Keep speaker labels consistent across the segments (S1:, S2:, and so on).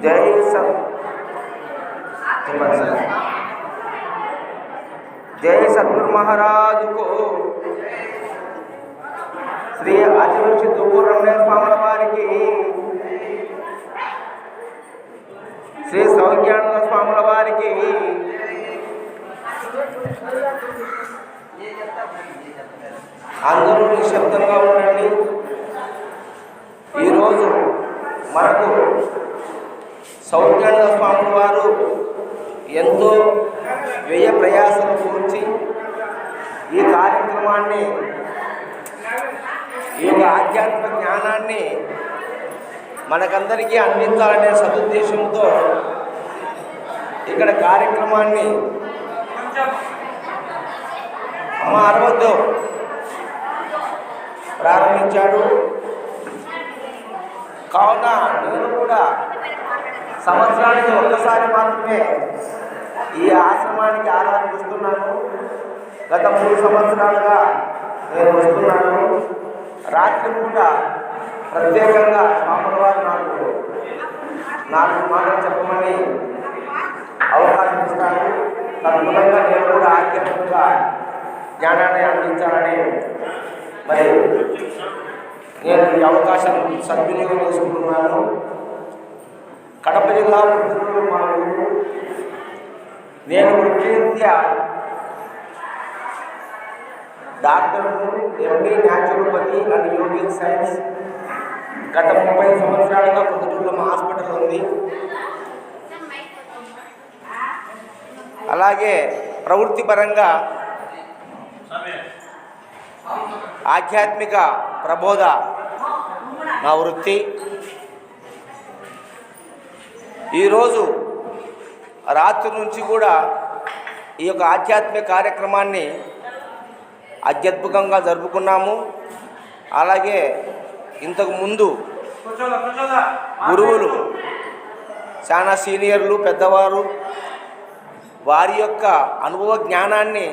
S1: जय सतगुरु महाराज को श्री आदिवृक्षि दुब्बूरमणेय स्वामी वारिकी श्री सौज्ञानंद स्वामी वारिकी అందరూ నిశ్శబ్దంగా ఉండండి. ఈరోజు మనకు సౌజ్ఞానంద స్వామి వారు ఎంతో వ్యయ ప్రయాసలు కూర్చి ఈ కార్యక్రమాన్ని, ఈ యొక్క ఆధ్యాత్మిక జ్ఞానాన్ని మనకందరికీ అందించాలనే సదుద్దేశంతో ఇక్కడ కార్యక్రమాన్ని అమ్మ అరవద్దు ప్రారంభించాడు. కావున నేను కూడా సంవత్సరానికి ఒక్కసారి మాత్రమే ఈ ఆశ్రమానికి ఆరాధిస్తున్నాను. గత 3 సంవత్సరాలుగా నేను వస్తున్నాను. రాత్రి పూట ప్రత్యేకంగా స్వాముల వారు నాకు మాటలు చెప్పమని అవకాశం ఇస్తాను. తదనుగుణంగా నేను కూడా ఆధ్యాత్మిక జ్ఞానాన్ని అందించాలని మరి నేను ఈ అవకాశం సద్వినియోగం చేసుకుంటున్నాను. కడప జిల్లా పుత్తూరు మా ఊరు. నేను వృత్తిరీత్యా doctor, MD naturopathy and yogic science. గత 30 సంవత్సరాలుగా పుత్తూరులో మా హాస్పిటల్ ఉంది. అలాగే ప్రవృత్తిపరంగా ఆధ్యాత్మిక ప్రబోధ నా వృత్తి. ఈరోజు రాత్రి నుంచి కూడా ఈ యొక్క ఆధ్యాత్మిక కార్యక్రమాన్ని అత్యద్భుతంగా జరుపుకున్నాము. అలాగే ఇంతకు ముందు గురువులు, చాలా సీనియర్లు, పెద్దవారు వారి యొక్క అనుభవ జ్ఞానాన్ని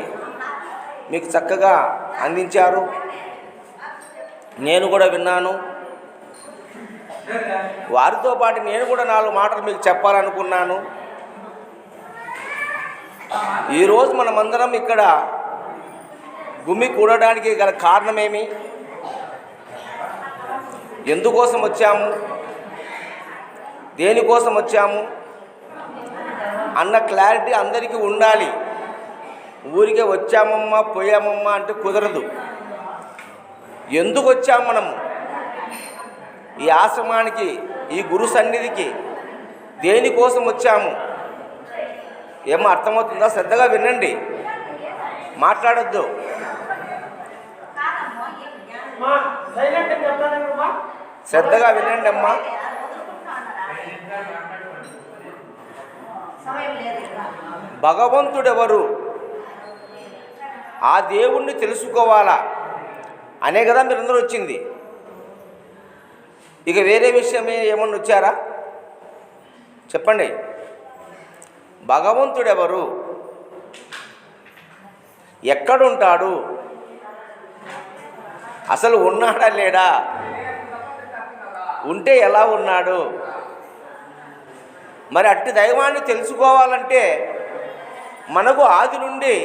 S1: మీకు చక్కగా అందించారు. నేను కూడా విన్నాను. వారితో పాటు నేను కూడా 4 మాటలు మీకు చెప్పాలనుకున్నాను. ఈరోజు మనమందరం ఇక్కడ గుమి కూడడానికి గల కారణమేమి, ఎందుకోసం వచ్చాము, దేనికోసం వచ్చాము అన్న క్లారిటీ అందరికీ ఉండాలి. ఊరికే వచ్చామమ్మా పోయామమ్మా అంటే కుదరదు. ఎందుకు వచ్చాము మనము ఈ ఆశ్రమానికి, ఈ గురు సన్నిధికి, దేనికోసం వచ్చాము ఏమో అర్థమవుతుందా? శ్రద్ధగా వినండి, మాట్లాడొద్దు. శ్రద్ధగా వినండి అమ్మా. భగవంతుడెవరు, ఆ దేవుణ్ణి తెలుసుకోవాలా అనే కదా మీరందరూ వచ్చింది. ఇక వేరే విషయమే ఏమన్నా వచ్చారా చెప్పండి. భగవంతుడెవరు, ఎక్కడుంటాడు, అసలు ఉన్నాడా లేడా, ఉంటే ఎలా ఉన్నాడు? మరి అట్టి దైవాన్ని తెలుసుకోవాలంటే మనకు ఆది నుండి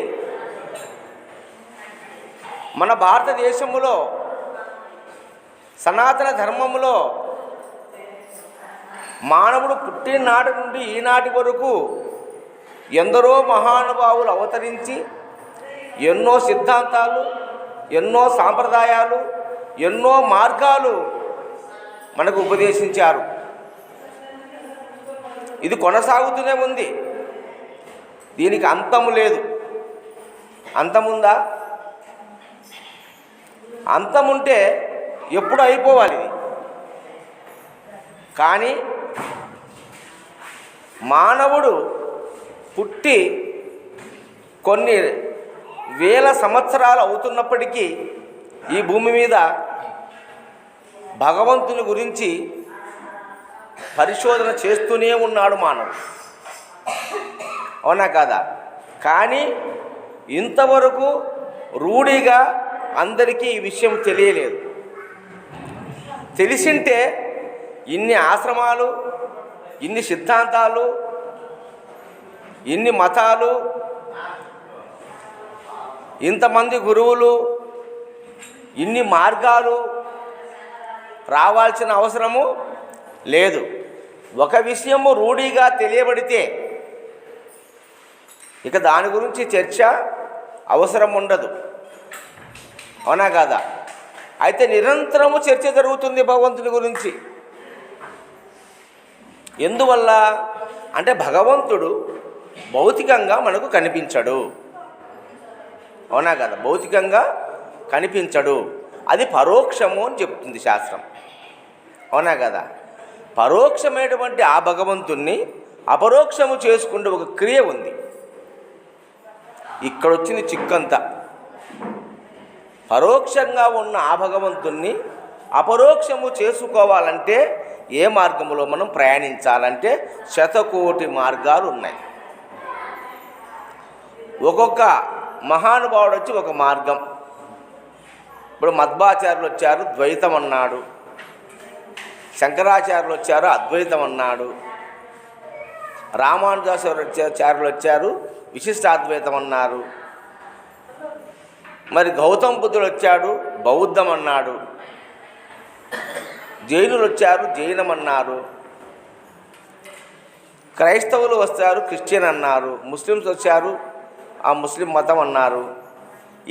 S1: మన భారతదేశంలో సనాతన ధర్మములో మానవుడు పుట్టిననాటి నుండి ఈనాటి వరకు ఎందరో మహానుభావులు అవతరించి ఎన్నో సిద్ధాంతాలు, ఎన్నో సాంప్రదాయాలు, ఎన్నో మార్గాలు మనకు ఉపదేశించారు. ఇది కొనసాగుతూనే ఉంది. దీనికి అంతము లేదు. అంతముందా? అంతముంటే ఎప్పుడు అయిపోవాలి ఇది. కానీ మానవుడు పుట్టి కొన్ని వేల సంవత్సరాలు అవుతున్నప్పటికీ ఈ భూమి మీద భగవంతుని గురించి పరిశోధన చేస్తూనే ఉన్నాడు మానవుడు. అవునా కాదా? కానీ ఇంతవరకు రూఢిగా అందరికీ ఈ విషయం తెలియలేదు. తెలిసింటే ఇన్ని ఆశ్రమాలు, ఇన్ని సిద్ధాంతాలు, ఇన్ని మతాలు, ఇంతమంది గురువులు, ఇన్ని మార్గాలు రావాల్సిన అవసరము లేదు. ఒక విషయము రూఢిగా తెలియబడితే ఇక దాని గురించి చర్చ అవసరం ఉండదు. అవునా కాదా? అయితే నిరంతరము చర్చ జరుగుతుంది భగవంతుని గురించి. ఎందువల్ల అంటే భగవంతుడు భౌతికంగా మనకు కనిపించడు. అవునా కదా? భౌతికంగా కనిపించడు. అది పరోక్షము అని చెప్తుంది శాస్త్రం. అవునా కదా? పరోక్షమైనటువంటి ఆ భగవంతుణ్ణి అపరోక్షము చేసుకుంటే ఒక క్రియ ఉంది. ఇక్కడ వచ్చింది చిక్కంతా. పరోక్షంగా ఉన్న ఆ భగవంతుణ్ణి అపరోక్షము చేసుకోవాలంటే ఏ మార్గంలో మనం ప్రయాణించాలంటే శతకోటి మార్గాలు ఉన్నాయి. ఒక్కొక్క మహానుభావుడు వచ్చి ఒక మార్గం. ఇప్పుడు మధ్వాచార్యులు వచ్చారు, ద్వైతం అన్నాడు. శంకరాచార్యులు వచ్చారు, అద్వైతం అన్నాడు. రామానుజాచార్యులు వచ్చారు, విశిష్టాద్వైతం అన్నారు. మరి గౌతమ బుద్ధుడు వచ్చాడు, బౌద్ధం అన్నాడు. జైనులు వచ్చారు, జైనం అన్నారు. క్రైస్తవులు వచ్చారు, క్రిస్టియన్ అన్నారు. ముస్లిమ్స్ వచ్చారు, ఆ ముస్లిం మతం అన్నారు.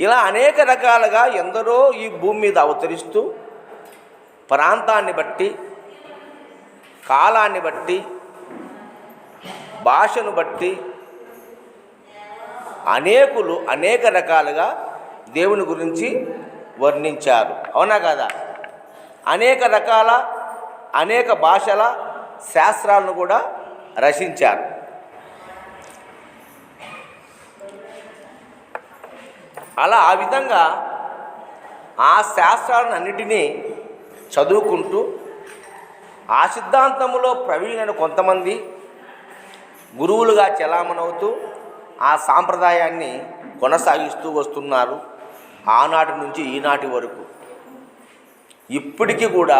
S1: ఇలా అనేక రకాలుగా ఎందరో ఈ భూమి మీద అవతరిస్తూ ప్రాంతాన్ని బట్టి, కాలాన్ని బట్టి, భాషను బట్టి అనేకులు అనేక రకాలుగా దేవుని గురించి వర్ణించారు. అవునా కదా? అనేక రకాల అనేక భాషల శాస్త్రాలను కూడా రచించారు. అలా ఆ విధంగా ఆ శాస్త్రాలను అన్నిటినీ చదువుకుంటూ ఆ సిద్ధాంతంలో ప్రవీణులైన కొంతమంది గురువులుగా చలామణవుతూ ఆ సాంప్రదాయాన్ని కొనసాగిస్తూ వస్తున్నారు. ఆనాటి నుంచి ఈనాటి వరకు ఇప్పటికీ కూడా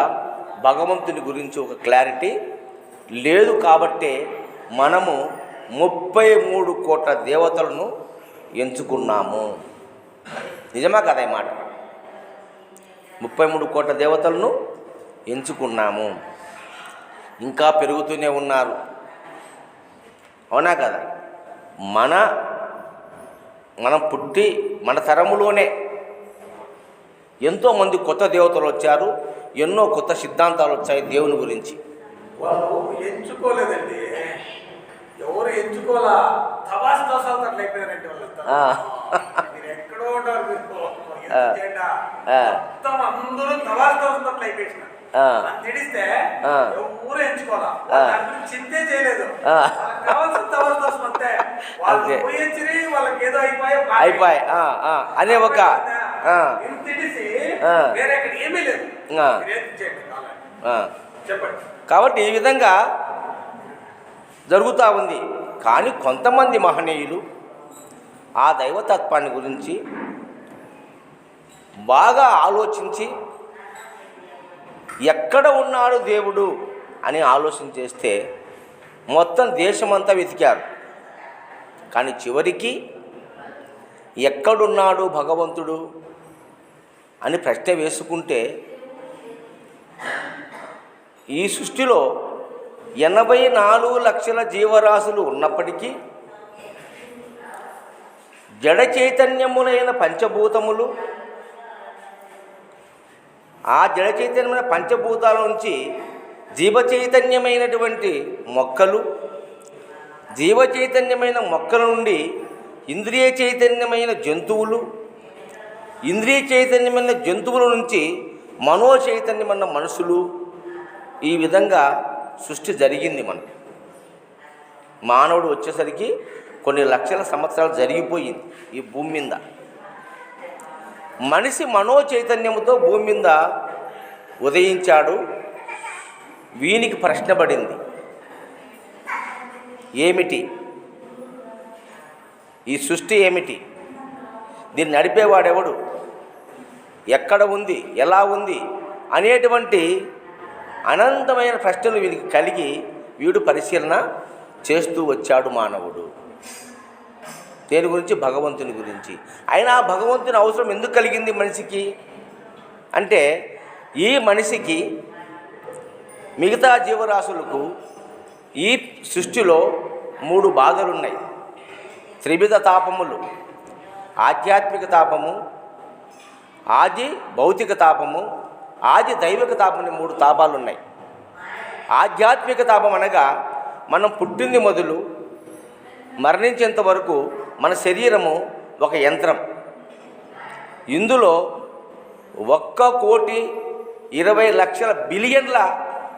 S1: భగవంతుని గురించి ఒక క్లారిటీ లేదు. కాబట్టే మనము 33 కోట్ల దేవతలను ఎంచుకున్నాము. నిజమా కదా ఈ మాట? 33 కోట్ల దేవతలను ఎంచుకున్నాము. ఇంకా పెరుగుతూనే ఉన్నారు. అవునా కదా? మనం పుట్టి మన తరములోనే ఎంతోమంది కొత్త దేవతలు వచ్చారు, ఎన్నో కొత్త సిద్ధాంతాలు వచ్చాయి దేవుని గురించి.
S2: వాళ్ళు ఎంచుకోలేదండి, ఎవరు ఎంచుకోలా, తవాస్తోసాలు అయిపోయారండి వాళ్ళు. మీరు ఎక్కడో ఉంటారు, మొత్తం అందరూ తవాస్తోసాలు అయిపోయినారు. తెలిస్తే ఎవరు ఎంచుకోవాలా, చింతే చేయలేదు. కావాల్సిన తవాస్తోసం అంతే. వాళ్ళు పోయించి వాళ్ళకి ఏదో అయిపోయి
S1: అనే ఒక
S2: తెలిసి వేరే ఎక్కడ ఏమీ లేదు. చెప్పండి.
S1: కాబట్టి ఈ విధంగా జరుగుతూ ఉంది. కానీ కొంతమంది మహనీయులు ఆ దైవతత్వాన్ని గురించి బాగా ఆలోచించి ఎక్కడ ఉన్నాడు దేవుడు అని ఆలోచన చేస్తే మొత్తం దేశమంతా వెతికారు. కానీ చివరికి ఎక్కడున్నాడు భగవంతుడు అని ప్రశ్న వేసుకుంటే ఈ సృష్టిలో 84 లక్షల జీవరాశులు ఉన్నప్పటికీ జడ చైతన్యములైన పంచభూతములు, ఆ జడ చైతన్యమైన పంచభూతాల నుంచి జీవ చైతన్యమైనటువంటి మొక్కలు, జీవ చైతన్యమైన మొక్కల నుండి ఇంద్రియ చైతన్యమైన జంతువులు, ఇంద్రియ చైతన్యమైన జంతువుల నుంచి మనో చైతన్యమైన మనుషులు, ఈ విధంగా సృష్టి జరిగింది. మానవుడు వచ్చేసరికి కొన్ని లక్షల సంవత్సరాలు జరిగిపోయింది ఈ భూమి మీద. మనిషి మనో చైతన్యముతో భూమి మీద ఉదయించాడు. వీనికి ప్రశ్న పడింది, ఏమిటి ఈ సృష్టి, ఏమిటి, దీన్ని నడిపేవాడెవడు, ఎక్కడ ఉంది, ఎలా ఉంది అనేటువంటి అనంతమైన ప్రశ్నలు వీనికి కలిగి వీడు పరిశీలన చేస్తూ వచ్చాడు మానవుడు. దేని గురించి? భగవంతుని గురించి. అయినా భగవంతుని అవసరం ఎందుకు కలిగింది మనిషికి అంటే, ఈ మనిషికి మిగతా జీవరాశులకు ఈ సృష్టిలో 3 బాధలున్నాయి. త్రివిధ తాపములు: ఆధ్యాత్మిక తాపము, ఆది భౌతిక తాపము, ఆది దైవిక తాపం అని 3 తాపాలు ఉన్నాయి. ఆధ్యాత్మిక తాపం అనగా మనం పుట్టింది మొదలు మరణించేంత వరకు మన శరీరము ఒక యంత్రం. ఇందులో 1,20,00,000 బిలియన్ల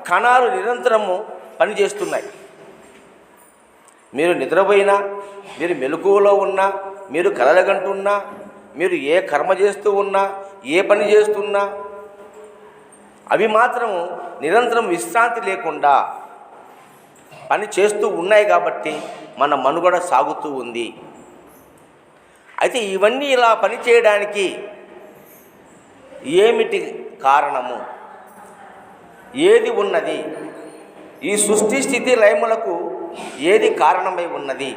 S1: కణాలు నిరంతరము పనిచేస్తున్నాయి. మీరు నిద్రపోయినా, మీరు మెలకువలో ఉన్నా, మీరు కలలుగంటున్నా, మీరు ఏ కర్మ చేస్తూ ఉన్నా, ఏ పని చేస్తున్నా అవి మాత్రము నిరంతరం విశ్రాంతి లేకుండా పని చేస్తూ ఉన్నాయి. కాబట్టి మన మనుగడ సాగుతూ ఉంది. అయితే ఇవన్నీ ఇలా పని చేయడానికి ఏమిటి కారణము? ఏది ఉన్నది? ఈ సృష్టి స్థితి లయములకు ఏది కారణమై ఉన్నది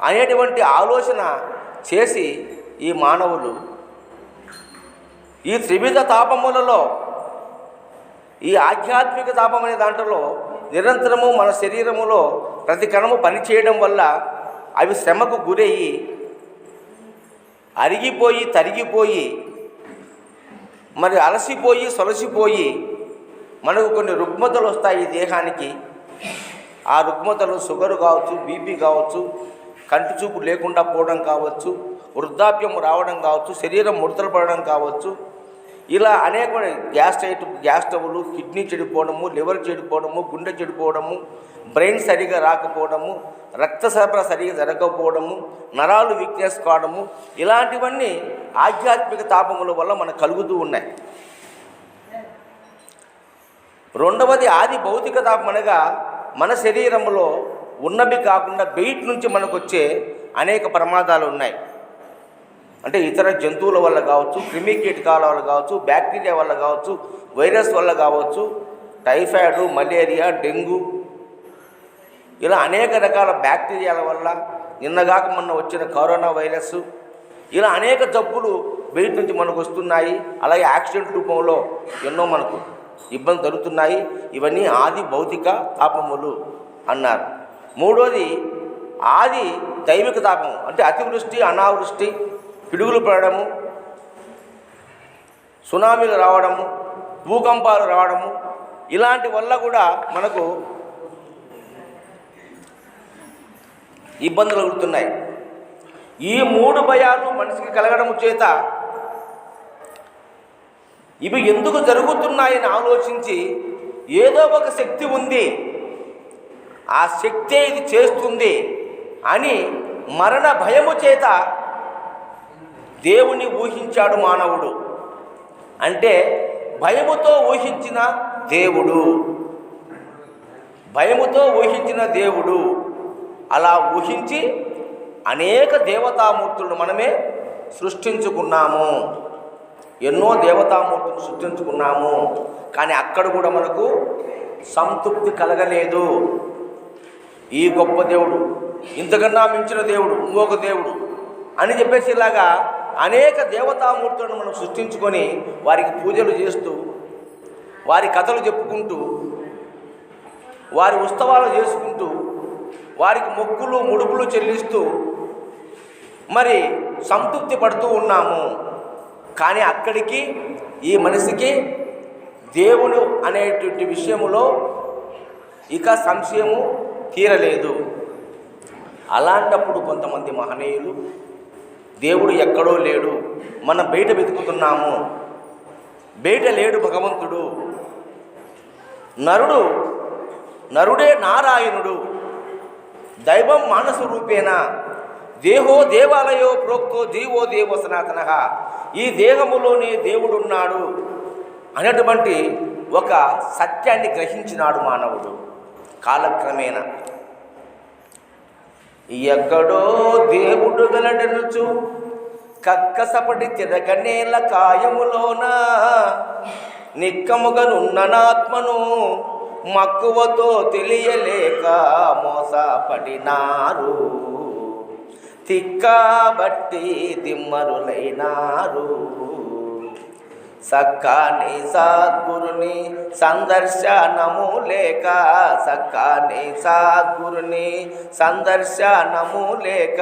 S1: అనేటువంటి ఆలోచన చేసి ఈ మానవులు ఈ త్రివిధ తాపములలో ఈ ఆధ్యాత్మిక తాపం అనే దాంట్లో నిరంతరము మన శరీరములో ప్రతి కణము పనిచేయడం వల్ల అవి శ్రమకు గురయ్యి అరిగిపోయి తరిగిపోయి మరి అలసిపోయి సొలసిపోయి మనకు కొన్ని రుగ్మతలు వస్తాయి ఈ దేహానికి. ఆ రుగ్మతలు షుగర్ కావచ్చు, బీపీ కావచ్చు, కంటి చూపు లేకుండా పోవడం కావచ్చు, వృద్ధాప్యం రావడం కావచ్చు, శరీరం ముడతలు పడడం కావచ్చు. ఇలా అనేక గ్యాస్ ట్రబుల్, కిడ్నీ చెడిపోవడము, లివర్ చెడిపోవడము, గుండె చెడిపోవడము, బ్రెయిన్ సరిగా రాకపోవడము, రక్త సరఫరా సరిగా జరగకపోవడము, నరాలు వీక్నెస్ కావడము, ఇలాంటివన్నీ ఆధ్యాత్మిక తాపముల వల్ల మనకు కలుగుతూ ఉన్నాయి. రెండవది ఆది భౌతిక తాపం అనగా మన శరీరంలో ఉన్నవి కాకుండా బయట నుంచి మనకు వచ్చే అనేక ప్రమాదాలు ఉన్నాయి. అంటే ఇతర జంతువుల వల్ల కావచ్చు, క్రిమి కీటకాల వల్ల కావచ్చు, బ్యాక్టీరియా వల్ల కావచ్చు, వైరస్ వల్ల కావచ్చు, టైఫాయిడ్, మలేరియా, డెంగ్యూ, ఇలా అనేక రకాల బ్యాక్టీరియాల వల్ల, నిన్నగాక మొన్న వచ్చిన కరోనా వైరస్, ఇలా అనేక జబ్బులు బయట నుంచి మనకు వస్తున్నాయి. అలాగే యాక్సిడెంట్ రూపంలో ఎన్నో మనకు ఇబ్బంది జరుగుతున్నాయి. ఇవన్నీ ఆది భౌతిక తాపములు అన్నారు. మూడోది ఆది దైవిక తాపము. అంటే అతివృష్టి, అనావృష్టి, పిడుగులు పడడము, సునామీలు రావడము, భూకంపాలు రావడము, ఇలాంటి వల్ల కూడా మనకు ఇబ్బందులు కలుగుతున్నాయి. ఈ 3 భయాలు మనిషికి కలగడం చేత ఇవి ఎందుకు జరుగుతున్నాయని ఆలోచించి ఏదో ఒక శక్తి ఉంది, ఆ శక్తే ఇది చేస్తుంది అని మరణ భయము చేత దేవుని ఊహించాడు మానవుడు. అంటే భయముతో ఊహించిన దేవుడు, భయముతో ఊహించిన దేవుడు. అలా ఊహించి అనేక దేవతామూర్తులను మనమే సృష్టించుకున్నాము. ఎన్నో దేవతామూర్తులను సృష్టించుకున్నాము. కానీ అక్కడ కూడా మనకు సంతృప్తి కలగలేదు. ఈ గొప్ప దేవుడు, ఇంతకన్నా మించిన దేవుడు, ఇంకొక దేవుడు అని చెప్పేసి ఇలాగా అనేక దేవతామూర్తులను మనం సృష్టించుకొని వారికి పూజలు చేస్తూ, వారి కథలు చెప్పుకుంటూ, వారి ఉత్సవాలు చేసుకుంటూ, వారికి మొక్కులు ముడుపులు చెల్లిస్తూ మరి సంతృప్తి పడుతూ ఉన్నాము. కానీ అక్కడికి ఈ మనిషికి దేవుడు అనేటువంటి విషయములో ఇక సంశయము తీరలేదు. అలాంటప్పుడు కొంతమంది మహనీయులు దేవుడు ఎక్కడో లేడు, మనం బయట వెతుకుతున్నాము, బయట లేడు భగవంతుడు, నరుడే నారాయణుడు, దైవం మానస రూపేణ, దేహో దేవాలయో ప్రోక్తో జీవో దేవో సనాతన, ఈ దేహములోనే దేవుడున్నాడు అనేటువంటి ఒక సత్యాన్ని గ్రహించినాడు మానవుడు. కాలక్రమేణా ఎక్కడో దేవుడు గలడనుచు కక్కసపడి తిరగనేల కాయములోన నిక్కముగనున్ననాత్మను మక్కువతో తెలియలేక మోసపడినారు, తిక్కబట్టి దిమ్మరులైనారు. సక్కాని సద్గురుని సందర్శనము లేక, సక్కాని సద్గురుని సందర్శనము లేక,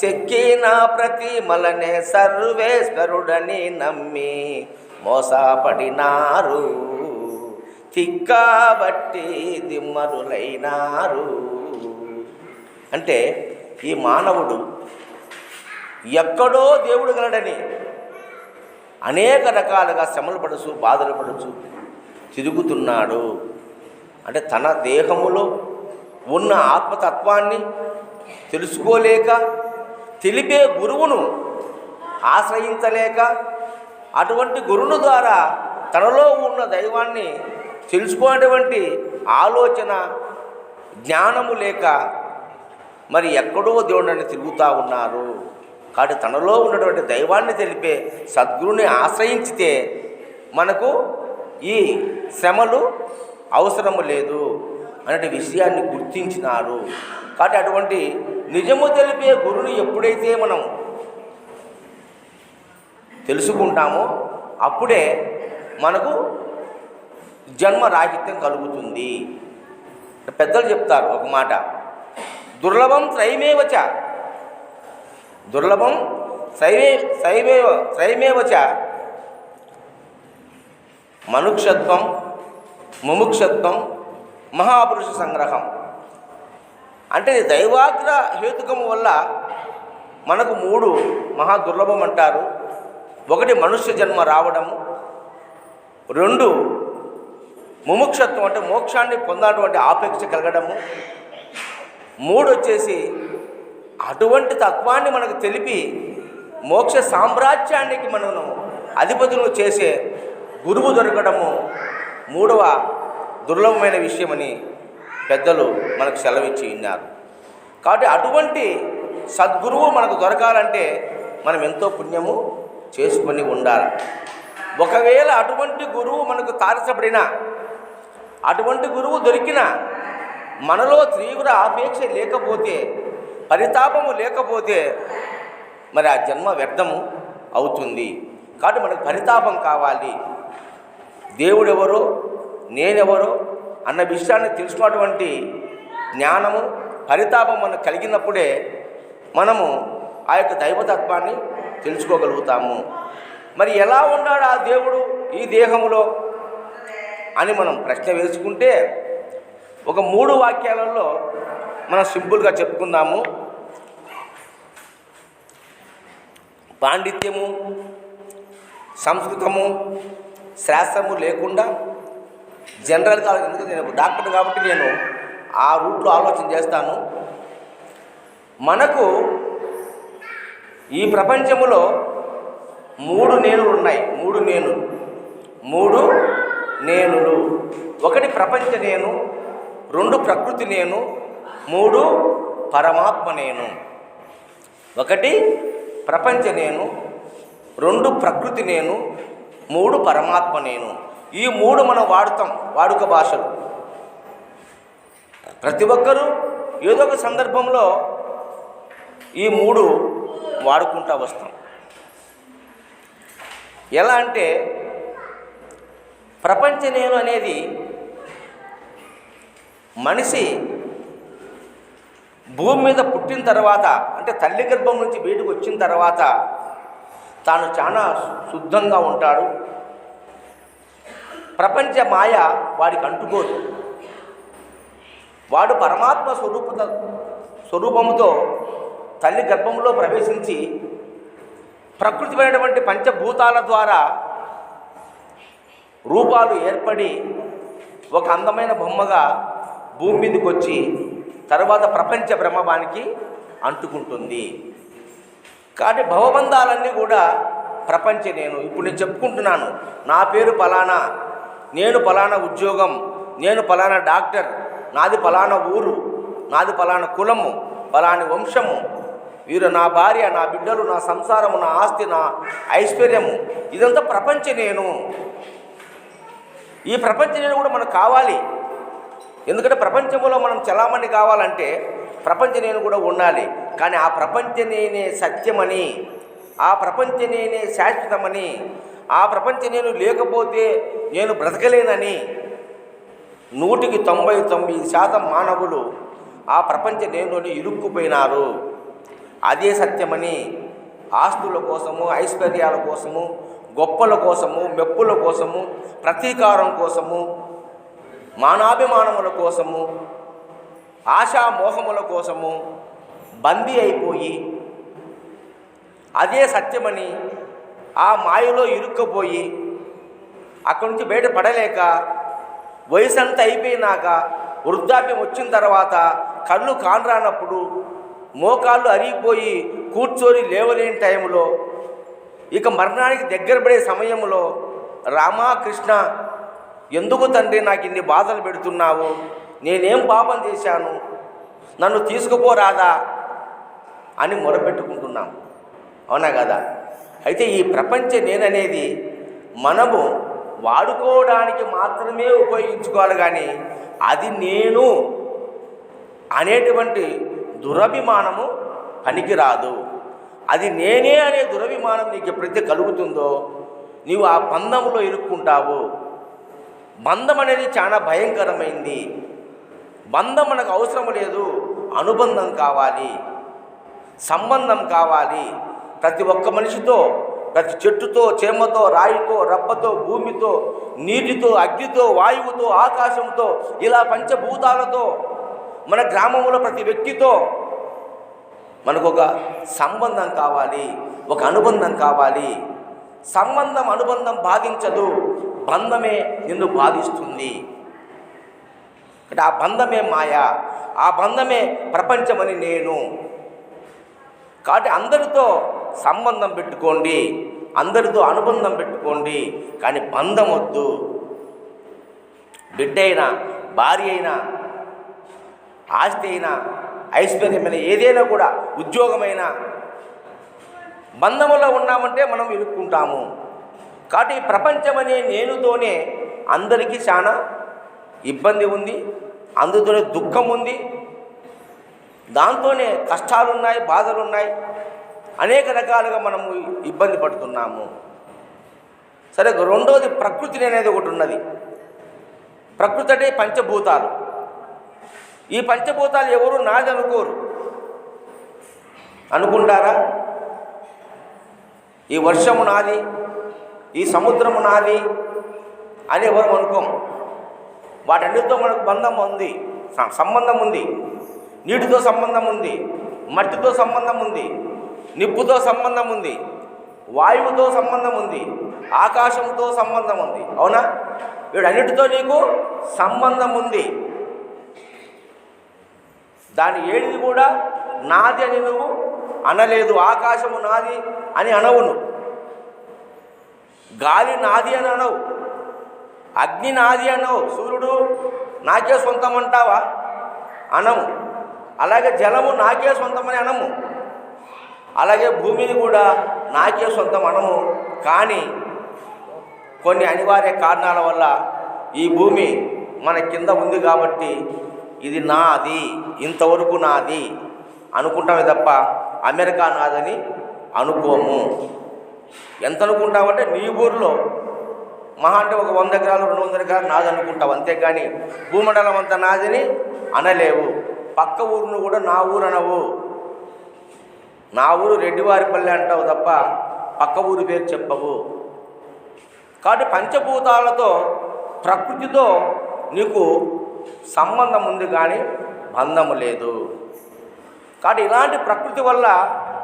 S1: చెక్కిన ప్రతిమలనే సర్వేశ్వరుడని నమ్మి మోసపడినారు, తిక్కబట్టి దిమ్మరులైనారు. అంటే ఈ మానవుడు ఎక్కడో దేవుడు గలడని అనేక రకాలుగా శ్రమలు పడుచు బాధలు పడుచు తిరుగుతున్నాడు. అంటే తన దేహములో ఉన్న ఆత్మతత్వాన్ని తెలుసుకోలేక, తెలిపే గురువును ఆశ్రయించలేక, అటువంటి గురువుని ద్వారా తనలో ఉన్న దైవాన్ని తెలుసుకునేటువంటి ఆలోచన జ్ఞానము లేక మరి ఎక్కడో దేవుడిని తిరుగుతూ ఉన్నారు. కాబట్టి తనలో ఉన్నటువంటి దైవాన్ని తెలిపే సద్గురుని ఆశ్రయించితే మనకు ఈ శ్రమలు అవసరము లేదు అనే విషయాన్ని గుర్తించినారు. కాబట్టి అటువంటి నిజము తెలిపే గురుని ఎప్పుడైతే మనం తెలుసుకుంటామో అప్పుడే మనకు జన్మరాహిత్యం కలుగుతుంది. పెద్దలు చెప్తారు ఒక మాట, దుర్లభం త్రైమేవచ, దుర్లభం త్రైమేవచ మనుక్షత్వం, ముముక్షత్వం, మహాపురుష సంగ్రహం. అంటే దైవాగ్ర హేతుకము వల్ల మనకు 3 మహా దుర్లభం అంటారు. 1 మనుష్య జన్మ రావడము, 2 ముముక్షత్వం అంటే మోక్షాన్ని పొందటువంటి ఆపేక్ష కలగడము, 3 వచ్చేసి అటువంటి తత్వాన్ని మనకు తెలిపి మోక్ష సామ్రాజ్యానికి మనను అధిపతులు చేసే గురువు దొరకడము 3వ దుర్లభమైన విషయమని పెద్దలు మనకు సెలవిచ్చి ఉన్నారు. కాబట్టి అటువంటి సద్గురువు మనకు దొరకాలంటే మనం ఎంతో పుణ్యము చేసుకొని ఉండాలి. ఒకవేళ అటువంటి గురువు మనకు తారసపడినా, అటువంటి గురువు దొరికినా మనలో తీవ్ర ఆపేక్ష లేకపోతే, పరితాపము లేకపోతే మరి ఆ జన్మ వ్యర్థము అవుతుంది. కాబట్టి మనకు పరితాపం కావాలి. దేవుడెవరో నేనెవరో అన్న విషయాన్ని తెలుసుకున్నటువంటి జ్ఞానము పరితాపం మనకు కలిగినప్పుడే మనము ఆ యొక్క దైవతత్వాన్ని తెలుసుకోగలుగుతాము. మరి ఎలా ఉన్నాడు ఆ దేవుడు ఈ దేహములో అని మనం ప్రశ్న వేసుకుంటే ఒక 3 వాక్యాలలో మనం సింపుల్గా చెప్పుకుందాము. పాండిత్యము, సంస్కృతము, శాస్త్రము లేకుండా జనరల్గా, ఎందుకంటే నేను డాక్టర్ కాబట్టి నేను ఆ రూట్లో ఆలోచన చేస్తాను. మనకు ఈ ప్రపంచములో 3 నేనులు ఉన్నాయి. 3 నేనులు. 1 ప్రపంచ నేను, 2 ప్రకృతి నేను, 3 పరమాత్మ నేను. 1 ప్రపంచ నేను, 2 ప్రకృతి నేను, 3 పరమాత్మ నేను. ఈ 3 మనం వాడుతాం, వాడుక భాషలు. ప్రతి ఒక్కరూ ఏదో ఒక సందర్భంలో ఈ 3 వాడుకుంటూ వస్తాం. ఎలా అంటే ప్రపంచ నేను అనేది మనిషి భూమి మీద పుట్టిన తర్వాత, అంటే తల్లి గర్భం నుంచి బయటకు వచ్చిన తర్వాత తాను చాలా శుద్ధంగా ఉంటాడు. ప్రపంచ మాయ వాడికి అంటుకోదు. వాడు పరమాత్మ స్వరూపముతో తల్లి గర్భంలో ప్రవేశించి ప్రకృతిమైనటువంటి పంచభూతాల ద్వారా రూపాలు ఏర్పడి ఒక అందమైన బొమ్మగా భూమి మీదకి వచ్చి తర్వాత ప్రపంచ బ్రహ్మవానికి అంటుకుంటుంది. కాబట్టి భవబంధాలన్నీ కూడా ప్రపంచ నేను. ఇప్పుడు నేను చెప్పుకుంటున్నాను, నా పేరు పలానా, నేను పలానా ఉద్యోగం, నేను పలానా డాక్టర్, నాది పలానా ఊరు, నాది పలానా కులము, పలాని వంశము, వీరు నా భార్య, నా బిడ్డలు, నా సంసారము, నా ఆస్తి, నా ఐశ్వర్యము, ఇదంతా ప్రపంచ నేను. ఈ ప్రపంచ నేను కూడా మనకు కావాలి. ఎందుకంటే ప్రపంచంలో మనం చలామణి కావాలంటే ప్రపంచ నేను కూడా ఉండాలి. కానీ ఆ ప్రపంచ నేనే సత్యమని, ఆ ప్రపంచ నేనే శాశ్వతమని, ఆ ప్రపంచ నేను లేకపోతే నేను బ్రతకలేనని 99% మానవులు ఆ ప్రపంచ నేనుని ఇరుక్కుపోయినారు. అదే సత్యమని ఆస్తుల కోసము, ఐశ్వర్యాల కోసము, గొప్పల కోసము, మెప్పుల కోసము, ప్రతీకారం కోసము, మానాభిమానముల కోసము, ఆశామోహముల కోసము బందీ అయిపోయి అదే సత్యమని ఆ మాయలో ఇరుక్కుపోయి అక్కడి నుంచి బయటపడలేక వయసంతా అయిపోయినాక వృద్ధాప్యం వచ్చిన తర్వాత కళ్ళు కానరానప్పుడు మోకాళ్ళు అరిగిపోయి కూర్చొని లేవలేని టైంలో ఇక మరణానికి దగ్గర పడే సమయంలో రామా కృష్ణ ఎందుకు తండ్రి నాకు ఇన్ని బాధలు పెడుతున్నావు, నేనేం పాపం చేశాను, నన్ను తీసుకుపోరాదా అని మొరపెట్టుకుంటున్నాం. అవునా కదా? అయితే ఈ ప్రపంచ నేననేది మనము వాడుకోవడానికి మాత్రమే ఉపయోగించుకోవాలి, కానీ అది నేను అనేటువంటి దురభిమానము పనికిరాదు. అది నేనే అనే దురభిమానం నీకు ఎప్పుడైతే కలుగుతుందో నీవు ఆ బంధంలో ఇరుక్కుంటావు. బంధం అనేది చాలా భయంకరమైంది. బంధం మనకు అవసరం లేదు, అనుబంధం కావాలి, సంబంధం కావాలి. ప్రతి ఒక్క మనిషితో, ప్రతి చెట్టుతో, చేమతో, రాయితో, రప్పతో, భూమితో, నీటితో, అగ్నితో, వాయువుతో, ఆకాశంతో, ఇలా పంచభూతాలతో, మన గ్రామంలో ప్రతి వ్యక్తితో మనకు ఒక సంబంధం కావాలి, ఒక అనుబంధం కావాలి. సంబంధం అనుబంధం బాధించదు, బంధమే నిన్ను బాధిస్తుంది. అంటే ఆ బంధమే మాయ, ఆ బంధమే ప్రపంచమని నేను. కాబట్టి అందరితో సంబంధం పెట్టుకోండి, అందరితో అనుబంధం పెట్టుకోండి, కానీ బంధం వద్దు. బిడ్డ అయినా, భార్య అయినా, ఆస్తి అయినా, ఐశ్వర్యమైన ఏదైనా కూడా, ఉద్యోగమైనా, బంధములో ఉన్నామంటే మనం ఇరుక్కుంటాము. కాబట్టి ఈ ప్రపంచమనే నేనుతోనే అందరికీ చాలా ఇబ్బంది ఉంది, అందుతోనే దుఃఖం ఉంది, దాంతోనే కష్టాలున్నాయి, బాధలున్నాయి, అనేక రకాలుగా మనము ఇబ్బంది పడుతున్నాము. సరే, రెండోది ప్రకృతి అనేది ఒకటి ఉన్నది. ప్రకృతి అంటే పంచభూతాలు. ఈ పంచభూతాలు ఎవరు నాది అనుకోరు. అనుకుంటారా? ఈ వర్షము నాది, ఈ సముద్రము నాది అని ఎవరు అనుకోము. వాటన్నిటితో మనకు బంధం ఉంది, సంబంధం ఉంది. నీటితో సంబంధం ఉంది, మట్టితో సంబంధం ఉంది, నిప్పుతో సంబంధం ఉంది, వాయువుతో సంబంధం ఉంది, ఆకాశంతో సంబంధం ఉంది. అవునా? వీడన్నిటితో నీకు సంబంధం ఉంది. దాని ఏడిది కూడా నాది అని నువ్వు అనలేదు. ఆకాశము నాది అని అనవు, నువ్వు గాలి నాది అని అనవు, అగ్ని నాది అనవు, సూర్యుడు నాకే సొంతం అంటావా? అనము. అలాగే జలము నాకే సొంతమని అనము, అలాగే భూమిని కూడా నాకే సొంతం అనము. కానీ కొన్ని అనివార్య కారణాల వల్ల ఈ భూమి మన కింద ఉంది కాబట్టి ఇది నాది, ఇంతవరకు నాది అనుకుంటామే తప్ప అమెరికా నాదని అనుకోము. ఎంత అనుకుంటామంటే నీ ఊరిలో మహా అంటే ఒక 100 ఎకరాలు 200 ఎకరాలు నాది అనుకుంటావు, అంతేకాని భూమండలం అంతా నాదని అనలేవు. పక్క ఊరును కూడా నా ఊరు అనవు. నా ఊరు రెడ్డివారిపల్లె అంటావు తప్ప పక్క ఊరి పేరు చెప్పవు. కాబట్టి పంచభూతాలతో, ప్రకృతితో నీకు సంబంధం ఉంది, కానీ బంధము లేదు. కాబట్టి ఇలాంటి ప్రకృతి వల్ల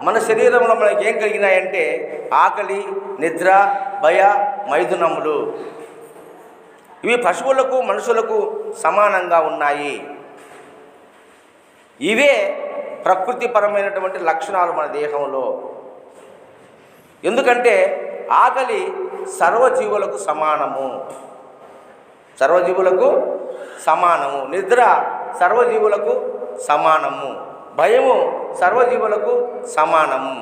S1: మన శరీరంలో మనకి ఏం కలిగినాయంటే ఆకలి, నిద్ర, భయ, మైథునములు. ఇవి పశువులకు, మనుషులకు సమానంగా ఉన్నాయి. ఇవే ప్రకృతిపరమైనటువంటి లక్షణాలు మన దేహంలో. ఎందుకంటే ఆకలి సర్వజీవులకు సమానము, సర్వజీవులకు సమానము. నిద్ర సర్వజీవులకు సమానము. భయము సర్వజీవులకు సమానము.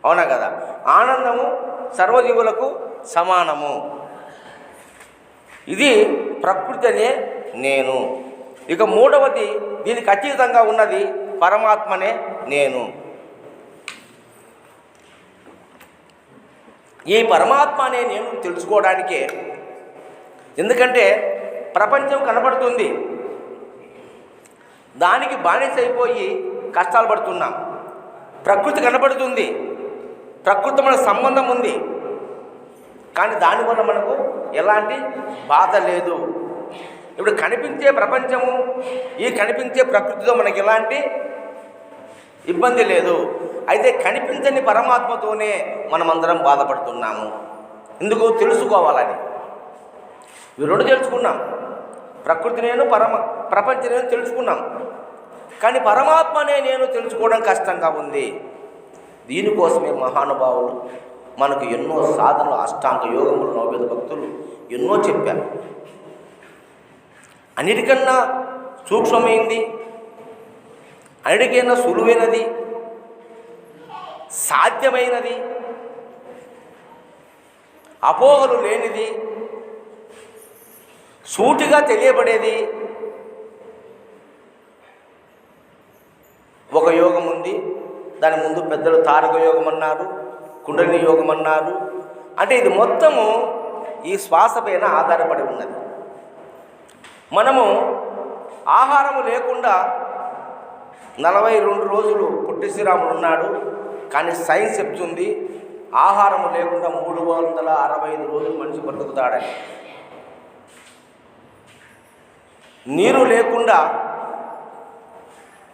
S1: అవునా కదా? ఆనందము సర్వజీవులకు సమానము. ఇది ప్రకృతి అనే నేను. ఇక మూడవది, దీనికి అతీతంగా ఉన్నది పరమాత్మనే నేను. ఈ పరమాత్మ అనే నేను తెలుసుకోవడానికే, ఎందుకంటే ప్రపంచం కనబడుతుంది, దానికి బానిసైపోయి కష్టాలు పడుతున్నాం. ప్రకృతి కనబడుతుంది, ప్రకృతి మన సంబంధం ఉంది, కానీ దానివల్ల మనకు ఎలాంటి బాధ లేదు. ఇప్పుడు కనిపించే ప్రపంచము, ఈ కనిపించే ప్రకృతితో మనకి ఎలాంటి ఇబ్బంది లేదు. అయితే కనిపించని పరమాత్మతోనే మనమందరం బాధపడుతున్నాము. ఎందుకు? తెలుసుకోవాలని. ఇవి రెండు తెలుసుకున్నాం, ప్రకృతి నేను, ప్రపంచ నేను తెలుసుకున్నాం, కానీ పరమాత్మనే నేను తెలుసుకోవడం కష్టంగా ఉంది. దీనికోసమే మహానుభావులు మనకు ఎన్నో సాధనలు, అష్టాంగ యోగములు, నవవేద భక్తులు ఎన్నో చెప్పారు. అన్నిటికన్నా సూక్ష్మమైంది, అన్నిటికైనా సులువైనది, సాధ్యమైనది, అపోహలు లేనిది, సూటిగా తెలియబడేది ఒక యోగం ఉంది. దాని ముందు పెద్దలు తారక యోగం అన్నారు, కుండలిని యోగం అన్నారు. అంటే ఇది మొత్తము ఈ శ్వాస పైన ఆధారపడి ఉన్నది. మనము ఆహారము లేకుండా 42 రోజులు పొట్టి శ్రీరాముడు ఉన్నాడు, కానీ సైన్స్ చెప్తుంది ఆహారము లేకుండా 365 రోజులు మనిషి బతుకుతాడని. నీరు లేకుండా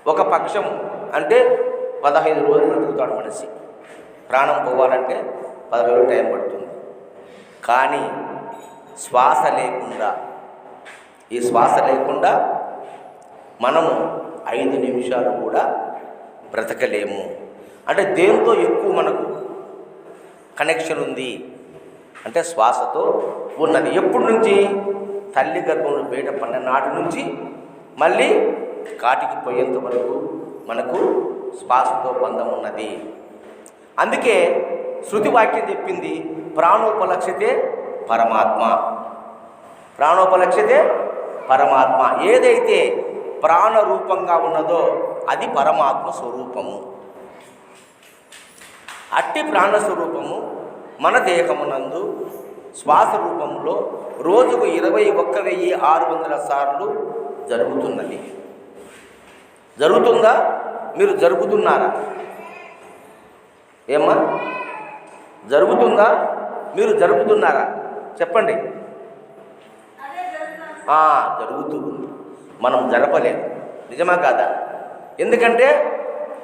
S1: ఒక పక్షం అంటే 15 రోజులు బతుకుతాడు మనిషి. ప్రాణం పోవాలంటే 10 రోజులు టైం పడుతుంది. కానీ శ్వాస లేకుండా, ఈ శ్వాస లేకుండా మనము 5 నిమిషాలు కూడా బ్రతకలేము. అంటే దేంతో ఎక్కువ మనకు కనెక్షన్ ఉంది అంటే శ్వాసతో ఉన్నది. ఎప్పటి నుంచి? తల్లి గర్భంలో బయట పడిన నాటి నుంచి మళ్ళీ కాటికి పోయేంత వరకు మనకు శ్వాసతో బంధం ఉన్నది. అందుకే శృతి వాక్యం చెప్పింది, ప్రాణోపలక్షితే పరమాత్మ. ప్రాణోపలక్షితే పరమాత్మ. ఏదైతే ప్రాణరూపంగా ఉన్నదో అది పరమాత్మ స్వరూపము. అట్టి ప్రాణస్వరూపము మన దేహమునందు శ్వాస రూపంలో రోజుకు 21,600 సార్లు జరుగుతున్నది. జరుగుతుందా? మీరు జరుపుతున్నారా? ఏమ్మా, జరుగుతుందా? మీరు జరుపుతున్నారా? చెప్పండి. జరుగుతుంది, మనం జరపలేము. నిజమా కాదా? ఎందుకంటే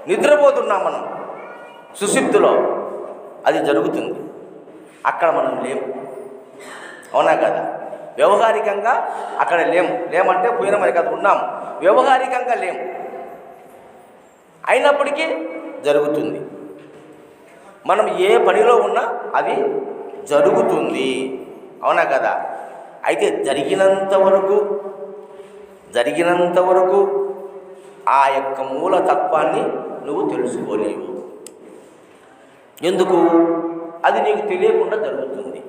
S1: నిద్రపోతున్నాం మనం సుషుప్తిలో, అది జరుగుతుంది, అక్కడ మనం లేము. అవునా కదా? వ్యవహారికంగా అక్కడ లేమంటే పోయిన మరి కదా ఉన్నాం, వ్యవహారికంగా లేము, అయినప్పటికీ జరుగుతుంది. మనం ఏ పనిలో ఉన్నా అది జరుగుతుంది. అవునా కదా? అయితే జరిగినంత వరకు ఆ యొక్క మూలతత్వాన్ని నువ్వు తెలుసుకోలేవు. ఎందుకు? అది నీకు తెలియకుండా జరుగుతుంది.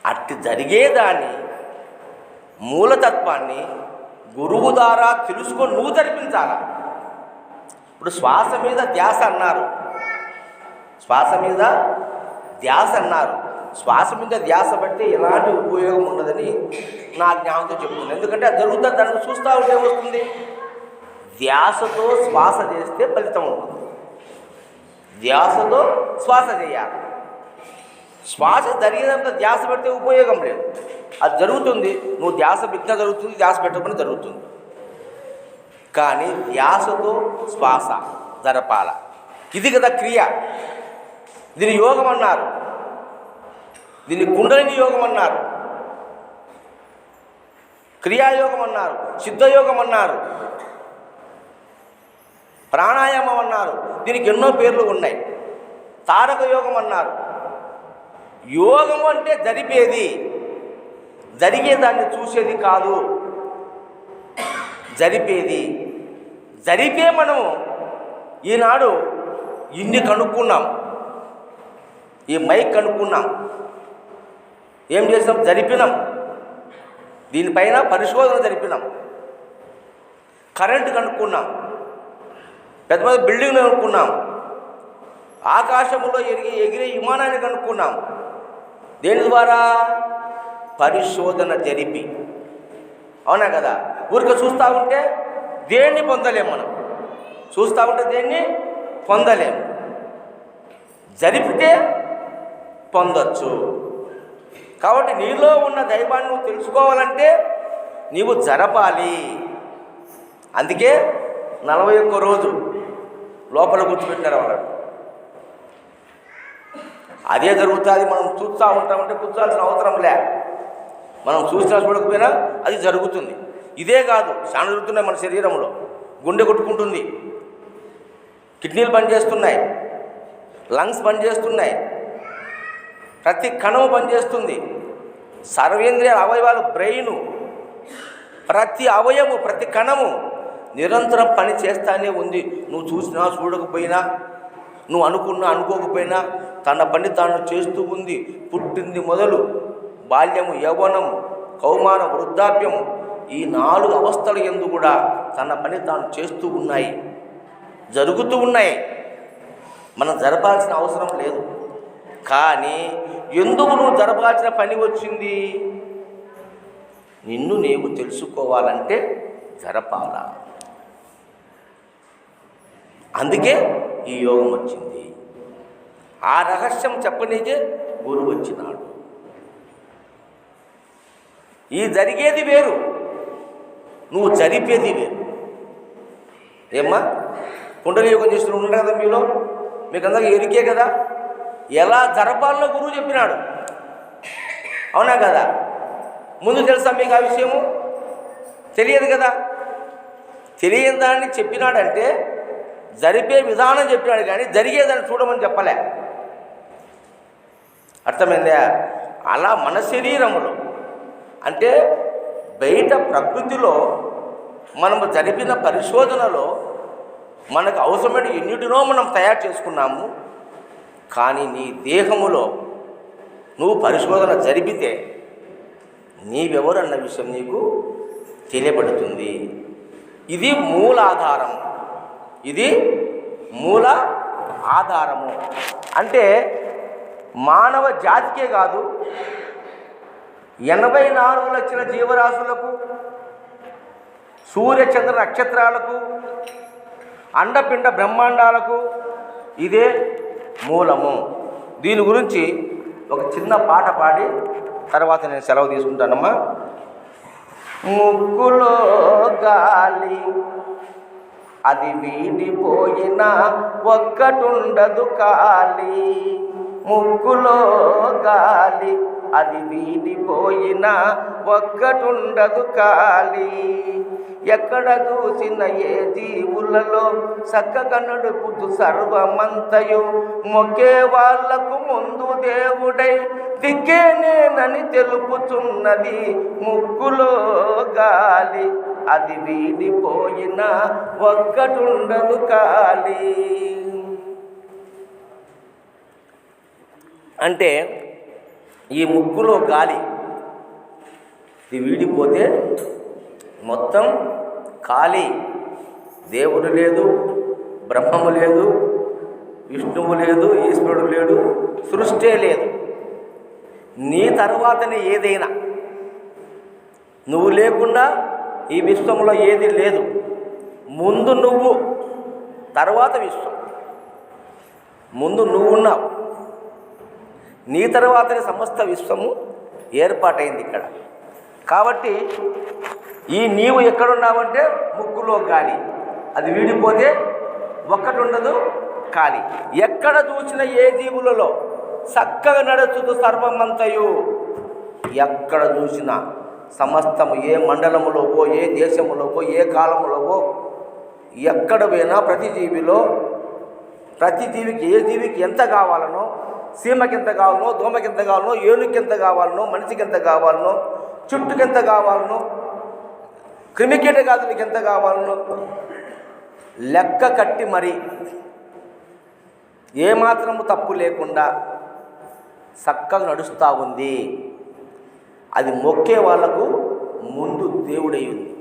S1: అట్టి జరిగేదాన్ని మూలతత్వాన్ని గురువు ద్వారా తెలుసుకొని నువ్వు జరిపించాల. ఇప్పుడు శ్వాస మీద ధ్యాస అన్నారు, శ్వాస మీద ధ్యాస అన్నారు. శ్వాస మీద ధ్యాస బట్టి ఎలాంటి ఉపయోగం ఉండదని నా జ్ఞానంతో చెప్తున్నాను. ఎందుకంటే అది జరుగుతుంది, దాన్ని చూస్తూ ఉంటే వస్తుంది. ధ్యాసతో శ్వాస చేస్తే ఫలితం ఉంటుంది. ధ్యాసతో శ్వాస చేయాలి. శ్వాస జరిగినంత ధ్యాస పెడితే ఉపయోగం లేదు. అది జరుగుతుంది, నువ్వు ధ్యాస పెట్టినా జరుగుతుంది, ధ్యాస పెట్టకుండా జరుగుతుంది. కానీ ధ్యాసతో శ్వాస జరపాల. ఇది కదా క్రియ. దీని యోగం అన్నారు, దీన్ని కుండలిని యోగం అన్నారు, క్రియాయోగం అన్నారు, సిద్ధయోగం అన్నారు, ప్రాణాయామం అన్నారు. దీనికి ఎన్నో పేర్లు ఉన్నాయి. తారక యోగం అన్నారు. యోగం అంటే జరిపేది, జరిగేదాన్ని చూసేది కాదు, జరిపేది. జరిపే మనము ఈనాడు ఇన్ని కనుక్కున్నాం, ఈ మైక్ కనుక్కున్నాం, ఏం చేసాం? జరిపినాం. దీనిపైన పరిశోధన జరిపినాం, కరెంటు కనుక్కున్నాం, పెద్ద పెద్ద బిల్డింగ్లు కనుక్కున్నాం, ఆకాశంలో ఎగిరే విమానాన్ని కనుక్కున్నాం. దేని ద్వారా? పరిశోధన జరిపి. అవునా కదా? ఊరిక చూస్తూ ఉంటే దేన్ని పొందలేము, మనం చూస్తూ ఉంటే దేన్ని పొందలేము. జరిపితే పొందొచ్చు. కాబట్టి నీలో ఉన్న దైవాన్ని నువ్వు తెలుసుకోవాలంటే నీవు జరపాలి. అందుకే 41 రోజు లోపల కూర్చోబెట్టారు వాళ్ళు. అదే జరుగుతుంది. మనం చూస్తూ ఉంటామంటే కూర్చోాల్సిన అవసరం లే. మనం చూసినా చూడకపోయినా అది జరుగుతుంది. ఇదే కాదు, చాలా జరుగుతున్నాయి మన శరీరంలో. గుండె కొట్టుకుంటుంది, కిడ్నీలు పనిచేస్తున్నాయి, లంగ్స్ పనిచేస్తున్నాయి, ప్రతి కణము పనిచేస్తుంది, సర్వేంద్రియ అవయవాలు, బ్రెయిను, ప్రతి అవయము, ప్రతి కణము నిరంతరం పని చేస్తానే ఉంది. నువ్వు చూసినా చూడకపోయినా, నువ్వు అనుకున్నా అనుకోకపోయినా తన పని తాను చేస్తూ ఉంది. పుట్టింది మొదలు బాల్యము, యవ్వనము, కౌమారం, వృద్ధాప్యము, ఈ 4 అవస్థల యందు కూడా తన పని తాను చేస్తూ ఉన్నాయి, జరుగుతూ ఉన్నాయి. మనం జరపాల్సిన అవసరం లేదు. కానీ ఎందుకు నువ్వు జరపాల్సిన పని వచ్చింది? నిన్ను నీవు తెలుసుకోవాలంటే జరపాలా. అందుకే ఈ యోగం వచ్చింది. ఆ రహస్యం చెప్పనీకే గురువు వచ్చినాడు. ఈ జరిగేది వేరు, నువ్వు జరిపేది వేరు. ఏమ్మా, కుండలి యోగం చేస్తూ ఉంటారు కదా మీలో, మీకు అందరికీ ఎరికే కదా. ఎలా జరపాలో గురువు చెప్పినాడు. అవునా కదా? ముందు తెలుసా మీకు ఆ విషయము? తెలియదు కదా. తెలియని దాన్ని చెప్పినాడంటే జరిపే విధానం చెప్పినాడు, కానీ జరిగేదాన్ని చూడమని చెప్పలే. అర్థమైందా? అలా మన శరీరంలో అంటే బయట ప్రకృతిలో మనము జరిపిన పరిశోధనలో మనకు అవసరమైన ఎన్నిటినో మనం తయారు చేసుకున్నాము. కానీ నీ దేహములో నువ్వు పరిశోధన జరిపితే నీవెవరు అన్న విషయం నీకు తెలియబడుతుంది. ఇది మూలాధారం. ఇది మూల ఆధారము. అంటే మానవ జాతికే కాదు, 84 లక్షల జీవరాశులకు, సూర్యచంద్ర నక్షత్రాలకు, అండపిండ బ్రహ్మాండాలకు ఇదే మూలము. దీని గురించి ఒక చిన్న పాట పాడి తర్వాత నేను సెలవు తీసుకుంటానమ్మా. ముక్కులో గాలి అది వీడిపోయినా ఒక్కటుండదు ఖాళీ. ముక్కులో గాలి అది వీడిపోయినా ఒక్కటుండదు ఖాళీ. ఎక్కడ చూసిన ఏ జీవులలో చక్కగా నడుపుతూ సర్వమంతయు మొక్కే వాళ్లకు ముందు దేవుడై దిక్కే నేనని తెలుపుతున్నది. ముక్కులో గాలి అది వీడిపోయినా ఒక్కటుండదు ఖాళీ. అంటే ఈ ముక్కులో గాలి ఇది వీడిపోతే మొత్తం ఖాళీ. దేవుడు లేదు, బ్రహ్మము లేదు, విష్ణువు లేదు, ఈశ్వరుడు లేడు, సృష్టే లేదు. నీ తర్వాతనే ఏదైనా, నువ్వు లేకుండా ఈ విశ్వంలో ఏది లేదు. ముందు నువ్వు, తర్వాత విశ్వం. ముందు నువ్వు ఉన్నావు, నీ తర్వాతనే సమస్త విశ్వము ఏర్పాటైంది ఇక్కడ. కాబట్టి ఈ నీవు ఎక్కడున్నావంటే ముక్కులో గాలి అది వీడిపోతే ఒక్కటి ఉండదు ఖాళీ. ఎక్కడ చూసిన ఏ జీవులలో చక్కగా నడుచుతూ సర్వమంతయు, ఎక్కడ చూసినా సమస్తము, ఏ మండలములోవో, ఏ దేశములోవో, ఏ కాలములోవో, ఎక్కడ పోయినా ప్రతి జీవిలో, ప్రతి జీవికి, ఏ జీవికి ఎంత కావాలనో, సీమకి ఎంత కావాలనో, దోమకి ఎంత కావాలనో, ఏనుగుకి ఎంత కావాలనో, మనిషికి ఎంత కావాలనో, చుట్టుకి ఎంత కావాలనో, క్రిమికీటకాదులకి ఎంత కావాలనో లెక్క కట్టి మరి ఏమాత్రము తప్పు లేకుండా చక్కగా నడుస్తూ ఉంది. అది మొక్కే వాళ్లకు ముందు దేవుడై ఉంది.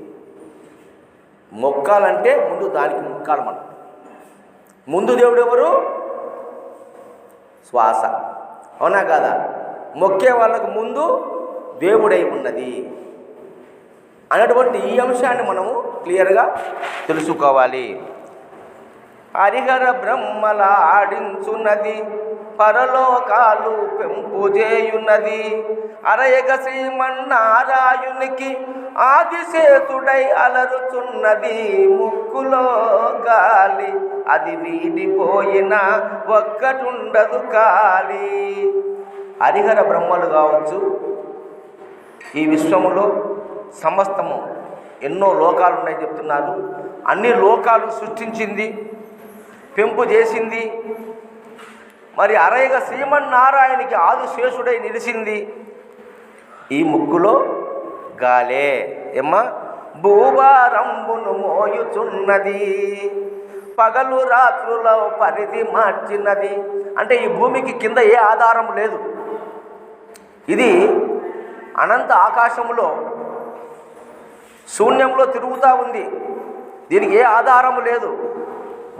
S1: మొక్కాలంటే ముందు దానికి మొక్కాలి మనం. ముందు దేవుడు ఎవరు? శ్వాస. అవునా కాదా? మొక్కే వాళ్ళకు ముందు దేవుడై ఉన్నది అన్నటువంటి ఈ అంశాన్ని మనము క్లియర్గా తెలుసుకోవాలి. హరిహర బ్రహ్మల ఆడించున్నది, పరలోకాలు పెంపు చేయున్నది. అరయగ శ్రీమన్నారాయునికి ఆదిశేతుడై అలరుచున్నది. ముక్కులో గాలి అది వీడిపోయిన ఒక్కటుండదు కాలి. హరిహర బ్రహ్మలు కావచ్చు, ఈ విశ్వములో సమస్తము ఎన్నో లోకాలు ఉన్నాయి చెప్తున్నారు. అన్ని లోకాలు సృష్టించింది, పెంపు చేసింది. మరి అరయగ శ్రీమన్నారాయణకి ఆదిశేషుడై నిలిచింది. ఈ ముక్కులో గాలే ఏమ్మా భూభారంబును మోయుచున్నది, పగలు రాత్రుల పరిధి మార్చినది. అంటే ఈ భూమికి కింద ఏ ఆధారం లేదు. ఇది అనంత ఆకాశంలో శూన్యంలో తిరుగుతూ ఉంది. దీనికి ఏ ఆధారము లేదు.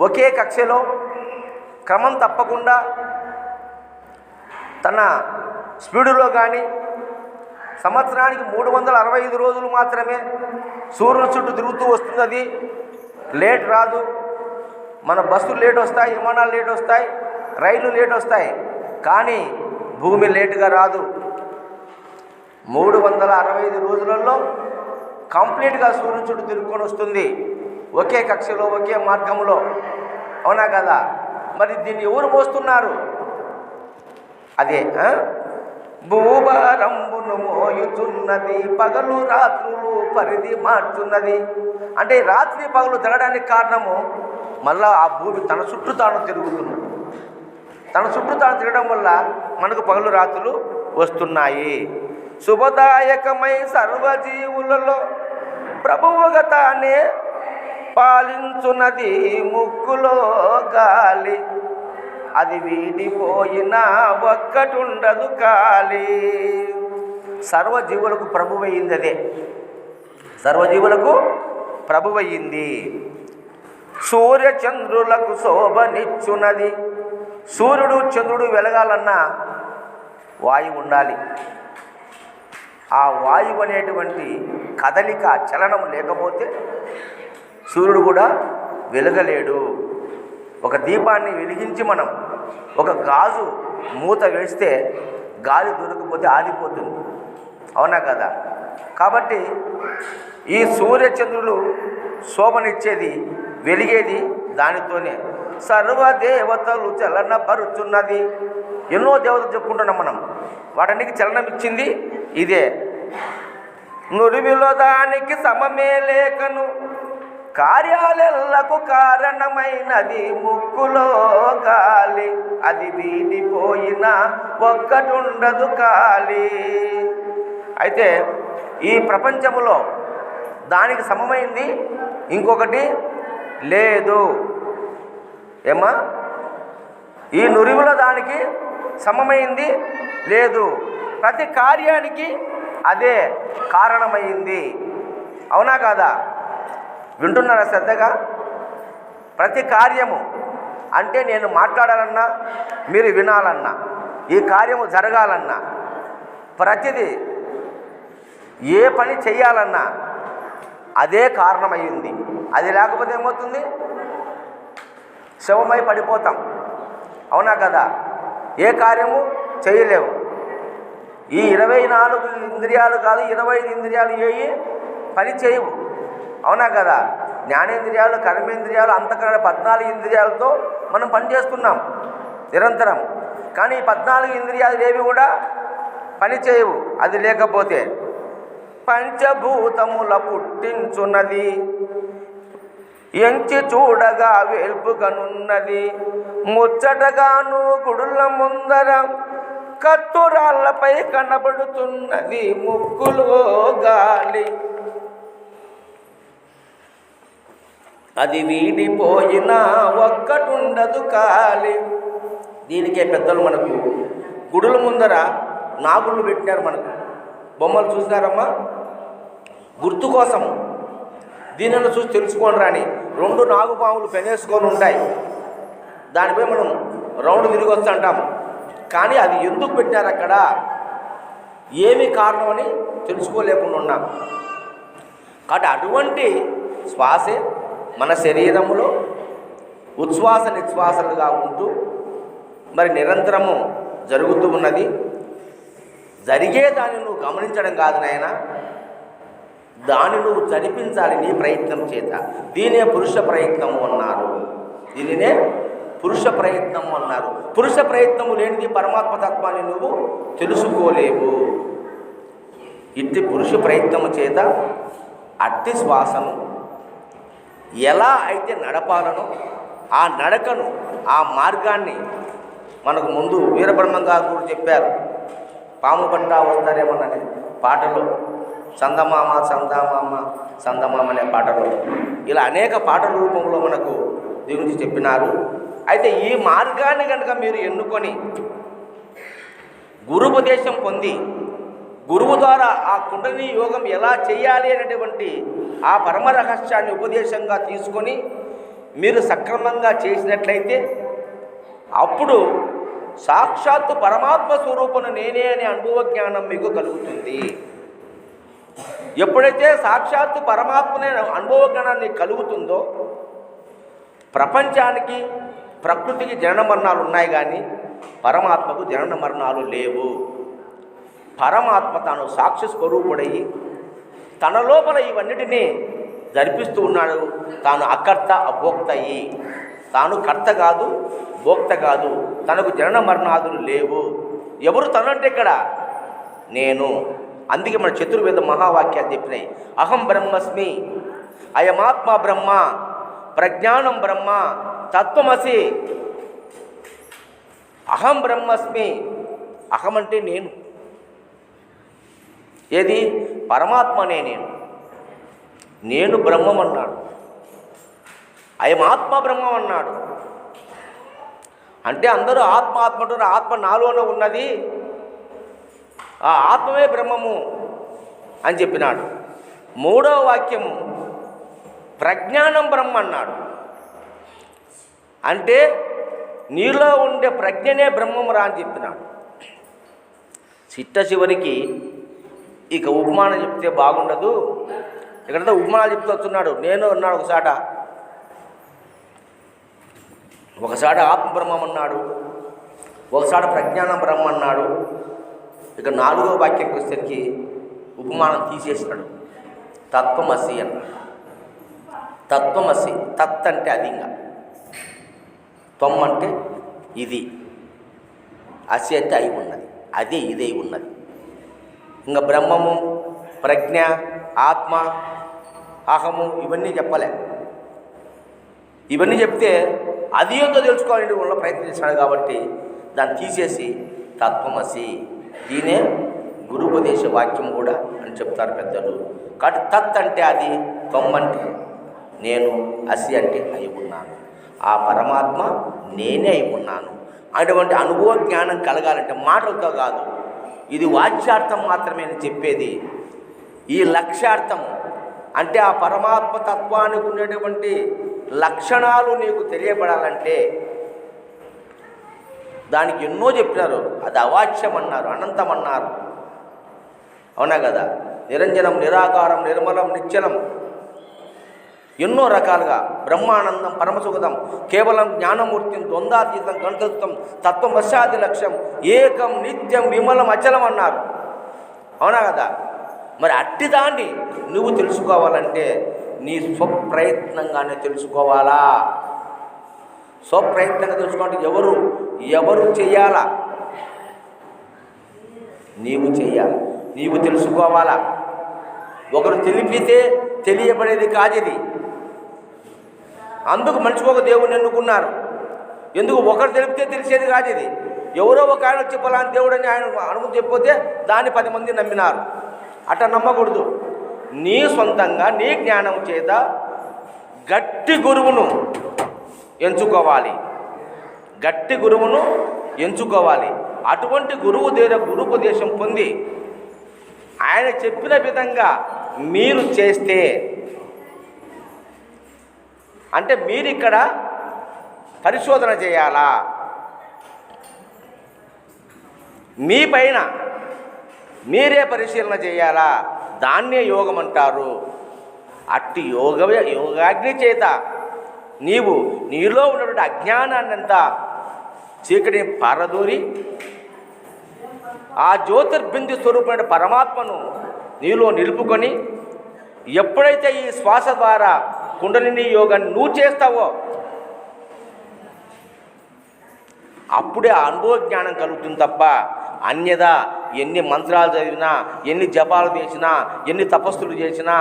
S1: ఒకే కక్షలో క్రమం తప్పకుండా తన స్పీడులో కానీ సంవత్సరానికి 365 రోజులు మాత్రమే సూర్యుని చుట్టూ తిరుగుతూ వస్తున్నది. లేట్ రాదు. మన బస్సులు లేట్ వస్తాయి, విమానాలు లేట్ వస్తాయి, రైళ్లు లేట్ వస్తాయి, కానీ భూమి లేటుగా రాదు. 365 రోజులలో కంప్లీట్గా సూర్యుని చుట్టూ తిరుగుకొని వస్తుంది, ఒకే కక్షలో ఒకే మార్గంలో. అవునా కదా? మరి దీన్ని ఎవరు మోస్తున్నారు? అదే భూభారంబును మోయుచున్నది, పగలు రాత్రులు పరిధి మార్చున్నది. అంటే రాత్రి పగలు తిరగడానికి కారణము మళ్ళా ఆ భూమి తన చుట్టూ తాను తిరుగుతున్నది. తన చుట్టూ తాను తిరగడం వల్ల మనకు పగలు రాత్రులు వస్తున్నాయి. శుభదాయకమై సర్వజీవులలో ప్రభువుగా తానే పాలించున్నది. ముక్కులో గాలి అది వీడిపోయిన ఒక్కటుండదు కాలి. సర్వజీవులకు ప్రభువయ్యింది. అదే సర్వజీవులకు ప్రభువయ్యింది. సూర్యచంద్రులకు శోభనిచ్చున్నది. సూర్యుడు చంద్రుడు వెలగాలన్నా వాయువు ఉండాలి. ఆ వాయువు అనేటువంటి కదలిక చలనం లేకపోతే సూర్యుడు కూడా వెలగలేడు. ఒక దీపాన్ని వెలిగించి మనం ఒక గాజు మూత వేస్తే గాలి దొరకపోతే ఆరిపోతుంది. అవునా కదా? కాబట్టి ఈ సూర్యచంద్రులు శోభనిచ్చేది, వెలిగేది దానితోనే. సర్వదేవతలు చలనపరుచున్నది. ఎన్నో దేవతలు చెప్పుకుంటున్నాం మనం, వాటన్నికి చలనం ఇచ్చింది ఇదే. నురివిలో దానికి సమమే లేకను, కార్యాలెల్లకు కారణమైనది. ముక్కులో గాలి అది వీడిపోయిన ఒక్కటుండదు కాలి. అయితే ఈ ప్రపంచములో దానికి సమమైంది ఇంకొకటి లేదు. ఏమా? ఈ నురివిలో దానికి సమమైంది లేదు. ప్రతి కార్యానికి అదే కారణమైంది. అవునా కాదా? వింటున్నారా శ్రద్ధగా? ప్రతి కార్యము అంటే నేను మాట్లాడాలన్నా, మీరు వినాలన్నా, ఈ కార్యము జరగాలన్నా, ప్రతిదీ ఏ పని చేయాలన్నా అదే కారణమైంది. అది లేకపోతే ఏమవుతుంది? శవమై పడిపోతాం. అవునా కదా? ఏ కార్యము చేయలేవు. ఈ 24 ఇంద్రియాలు కాదు, 25 ఇంద్రియాలు ఏ పని చేయవు. అవునా కదా? జ్ఞానేంద్రియాలు, కర్మేంద్రియాలు, అంతకన్నా 14 ఇంద్రియాలతో మనం పనిచేస్తున్నాం నిరంతరం. కానీ ఈ 14 ఇంద్రియాలు ఏవి కూడా పని చేయవు అది లేకపోతే. పంచభూతముల పుట్టించున్నది, ఎంచి చూడగా వేల్పుగనున్నది. ముచ్చటగాను గుడుల ముందర కత్తురాళ్లపై కనబడుతున్నది. ముక్కులో గాలి అది వీడిపోయిన ఒక్కటుండదు కాలి. దీనికే పెద్దలు మనకు గుడుల ముందర నాగుళ్ళు పెట్టినారు. మనకు బొమ్మలు చూసినారమ్మా? గుర్తు కోసం దీనిని చూసి తెలుసుకోండి రాని 2 నాగుపాములు పెనేసుకొని ఉంటాయి. దానిపై మనం రౌండ్ తిరిగి వస్తూ అంటాం. కానీ అది ఎందుకు పెట్టారు అక్కడ, ఏమి కారణం అని తెలుసుకోలేకుండా ఉన్నాం. కాబట్టి అటువంటి శ్వాసే మన శరీరములో ఉచ్ఛ్వాస నిశ్వాసలుగా ఉంటూ మరి నిరంతరము జరుగుతూ ఉన్నది. జరిగేదాన్ని నువ్వు గమనించడం కాదు నాయన, దాన్ని నువ్వు జరిపించాలి నీ ప్రయత్నం చేత. దీనే పురుష ప్రయత్నము అన్నారు. దీనినే పురుష ప్రయత్నము అన్నారు. పురుష ప్రయత్నము లేనిది పరమాత్మతత్వాన్ని నువ్వు తెలుసుకోలేవు. ఇట్టి పురుష ప్రయత్నము చేత అట్టి శ్వాసను ఎలా అయితే నడపాలనో ఆ నడకను, ఆ మార్గాన్ని మనకు ముందు వీరబ్రహ్మం గారు కూడా చెప్పారు. పాము పట్ట వస్తారేమోనని పాటలో, సందమామ సందమామ సందమామ అనే పాటలో, ఇలా అనేక పాటల రూపంలో మనకు దీని గురించి చెప్పినారు. అయితే ఈ మార్గాన్ని కనుక మీరు ఎన్నుకొని గురుపదేశం పొంది గురువు ద్వారా ఆ కుండలిని యోగం ఎలా చేయాలి అనేటువంటి ఆ పరమ రహస్యాన్ని ఉపదేశంగా తీసుకొని మీరు సక్రమంగా చేసినట్లయితే అప్పుడు సాక్షాత్తు పరమాత్మ స్వరూపను నేనే అనే అనుభవ జ్ఞానం మీకు కలుగుతుంది. ఎప్పుడైతే సాక్షాత్తు పరమాత్మనే అనుభవ జ్ఞానాన్ని కలుగుతుందో ప్రపంచానికి ప్రకృతికి జనన మరణాలు ఉన్నాయి, కానీ పరమాత్మకు జనన మరణాలు లేవు. పరమాత్మ తాను సాక్షి స్వరూపుడయ్యి తన లోపల ఇవన్నిటినీ జరిపిస్తూ ఉన్నాడు. తాను అకర్త అభోక్త అయ్యి, తాను కర్త కాదు భోక్త కాదు, తనకు జనన మరణాదులు లేవు. ఎవరు తనంటే ఇక్కడ నేను. అందుకే మన చతుర్వేద మహావాక్యాలు చెప్పినాయి. అహం బ్రహ్మస్మి, అయమాత్మ బ్రహ్మ, ప్రజ్ఞానం బ్రహ్మ, తత్వమసి. అహం బ్రహ్మస్మి, అహం అంటే నేను. ఏది? పరమాత్మనే నేను బ్రహ్మం అన్నాడు. అయమాత్మ బ్రహ్మం అన్నాడు. అంటే అందరూ ఆత్మ ఆత్మ అంటారు. ఆత్మ నాలోనే ఉన్నది, ఆ ఆత్మమే బ్రహ్మము అని చెప్పినాడు. 3వ వాక్యము ప్రజ్ఞానం బ్రహ్మ అన్నాడు. అంటే నీలో ఉండే ప్రజ్ఞనే బ్రహ్మము రా అని చెప్పినాడు. చిట్ట చివరికి ఇక ఉపమానం చెప్తే బాగుండదు, ఇక్కడంతా ఉపమానాలు చెప్తూ వస్తున్నాడు. నేను అన్నాడు ఒకసారి ఆత్మబ్రహ్మం అన్నాడు, ఒకసారి ప్రజ్ఞానం బ్రహ్మ అన్నాడు. ఇక 4వ వాక్యంకి వచ్చేసరికి ఉపమానం తీసేసినాడు. తత్వమసి అన్నాడు. తత్వమసి, తత్ అంటే అది, ఇంకా త్వం అంటే ఇది, అసి అంటే అయి ఉన్నది, అదే ఇదే ఉన్నది. ఇంకా బ్రహ్మము, ప్రజ్ఞ, ఆత్మ, అహము ఇవన్నీ చెప్పలే. ఇవన్నీ చెప్తే అది ఏందో తెలుసుకోవాలని వల్ల ప్రయత్నించాడు. కాబట్టి దాన్ని తీసేసి తత్వమసి, దీనే గురుపదేశ వాక్యం కూడా అని చెప్తారు పెద్దలు. కాబట్టి తత్ అంటే అది, త్వం అంటే నేను, అసి అంటే అయి ఉన్నాను. ఆ పరమాత్మ నేనే అయి ఉన్నాను. అటువంటి అనుభవ జ్ఞానం కలగాలంటే మాటలతో కాదు, ఇది వాచ్యార్థం మాత్రమే అని చెప్పేది. ఈ లక్ష్యార్థం అంటే ఆ పరమాత్మ తత్వానికి ఉండేటువంటి లక్షణాలు నీకు తెలియబడాలంటే దానికి ఎన్నో చెప్పినారు. అది అవాచ్యం అన్నారు, అనంతం అన్నారు. అవునా కదా? నిరంజనం, నిరాకారం, నిర్మలం, నిశ్చలం, ఎన్నో రకాలుగా బ్రహ్మానందం, పరమసుఖదం, కేవలం జ్ఞానమూర్తిం, ద్వంద్వాతీతం, గణతత్వం, తత్వమశాది లక్ష్యం, ఏకం, నిత్యం, విమలం, అచలం అన్నారు. అవునా కదా? మరి అట్టి దాన్ని నువ్వు తెలుసుకోవాలంటే నీ స్వప్రయత్నంగానే తెలుసుకోవాలా. స్వప్రయత్నంగా తెలుసుకోవాలంటే ఎవరు చెయ్యాలా? నీవు చెయ్యాలి, నీవు తెలుసుకోవాలా. ఒకరు తెలిపితే తెలియబడేది కాదిది. అందుకు మనిషికి దేవుని ఎన్నుకున్నారు. ఎందుకు? ఒకరు తెలిపితే తెలిసేది కాదు ఇది. ఎవరో ఒక ఆయన వచ్చి పలానా దేవుడు అని ఆయన అనుకుని చెప్పితే దాన్ని 10 మంది నమ్మినారు. అట్లా నమ్మకూడదు. నీ సొంతంగా నీ జ్ఞానం చేత గట్టి గురువును ఎంచుకోవాలి. గట్టి గురువును ఎంచుకోవాలి. అటువంటి గురువు దగ్గర గురుపదేశం పొంది ఆయన చెప్పిన విధంగా మీరు చేస్తే, అంటే మీరు ఇక్కడ పరిశోధన చేయాలా, మీ పైన మీరే పరిశీలన చేయాలా, దాన్నే యోగం అంటారు. అట్టి యోగాగ్ని చేత నీలో ఉన్నటువంటి అజ్ఞానాన్నంతా చీకటిని పారదూరి ఆ జ్యోతిర్బిందు స్వరూపమైన పరమాత్మను నీలో నిలుపుకొని, ఎప్పుడైతే ఈ శ్వాస ద్వారా కుండలిని యోగాన్ని నువ్వు చేస్తావో అప్పుడే ఆ అనుభవ జ్ఞానం కలుగుతుంది తప్ప అన్యదా ఎన్ని మంత్రాలు చదివినా, ఎన్ని జపాలు చేసినా, ఎన్ని తపస్సులు చేసినా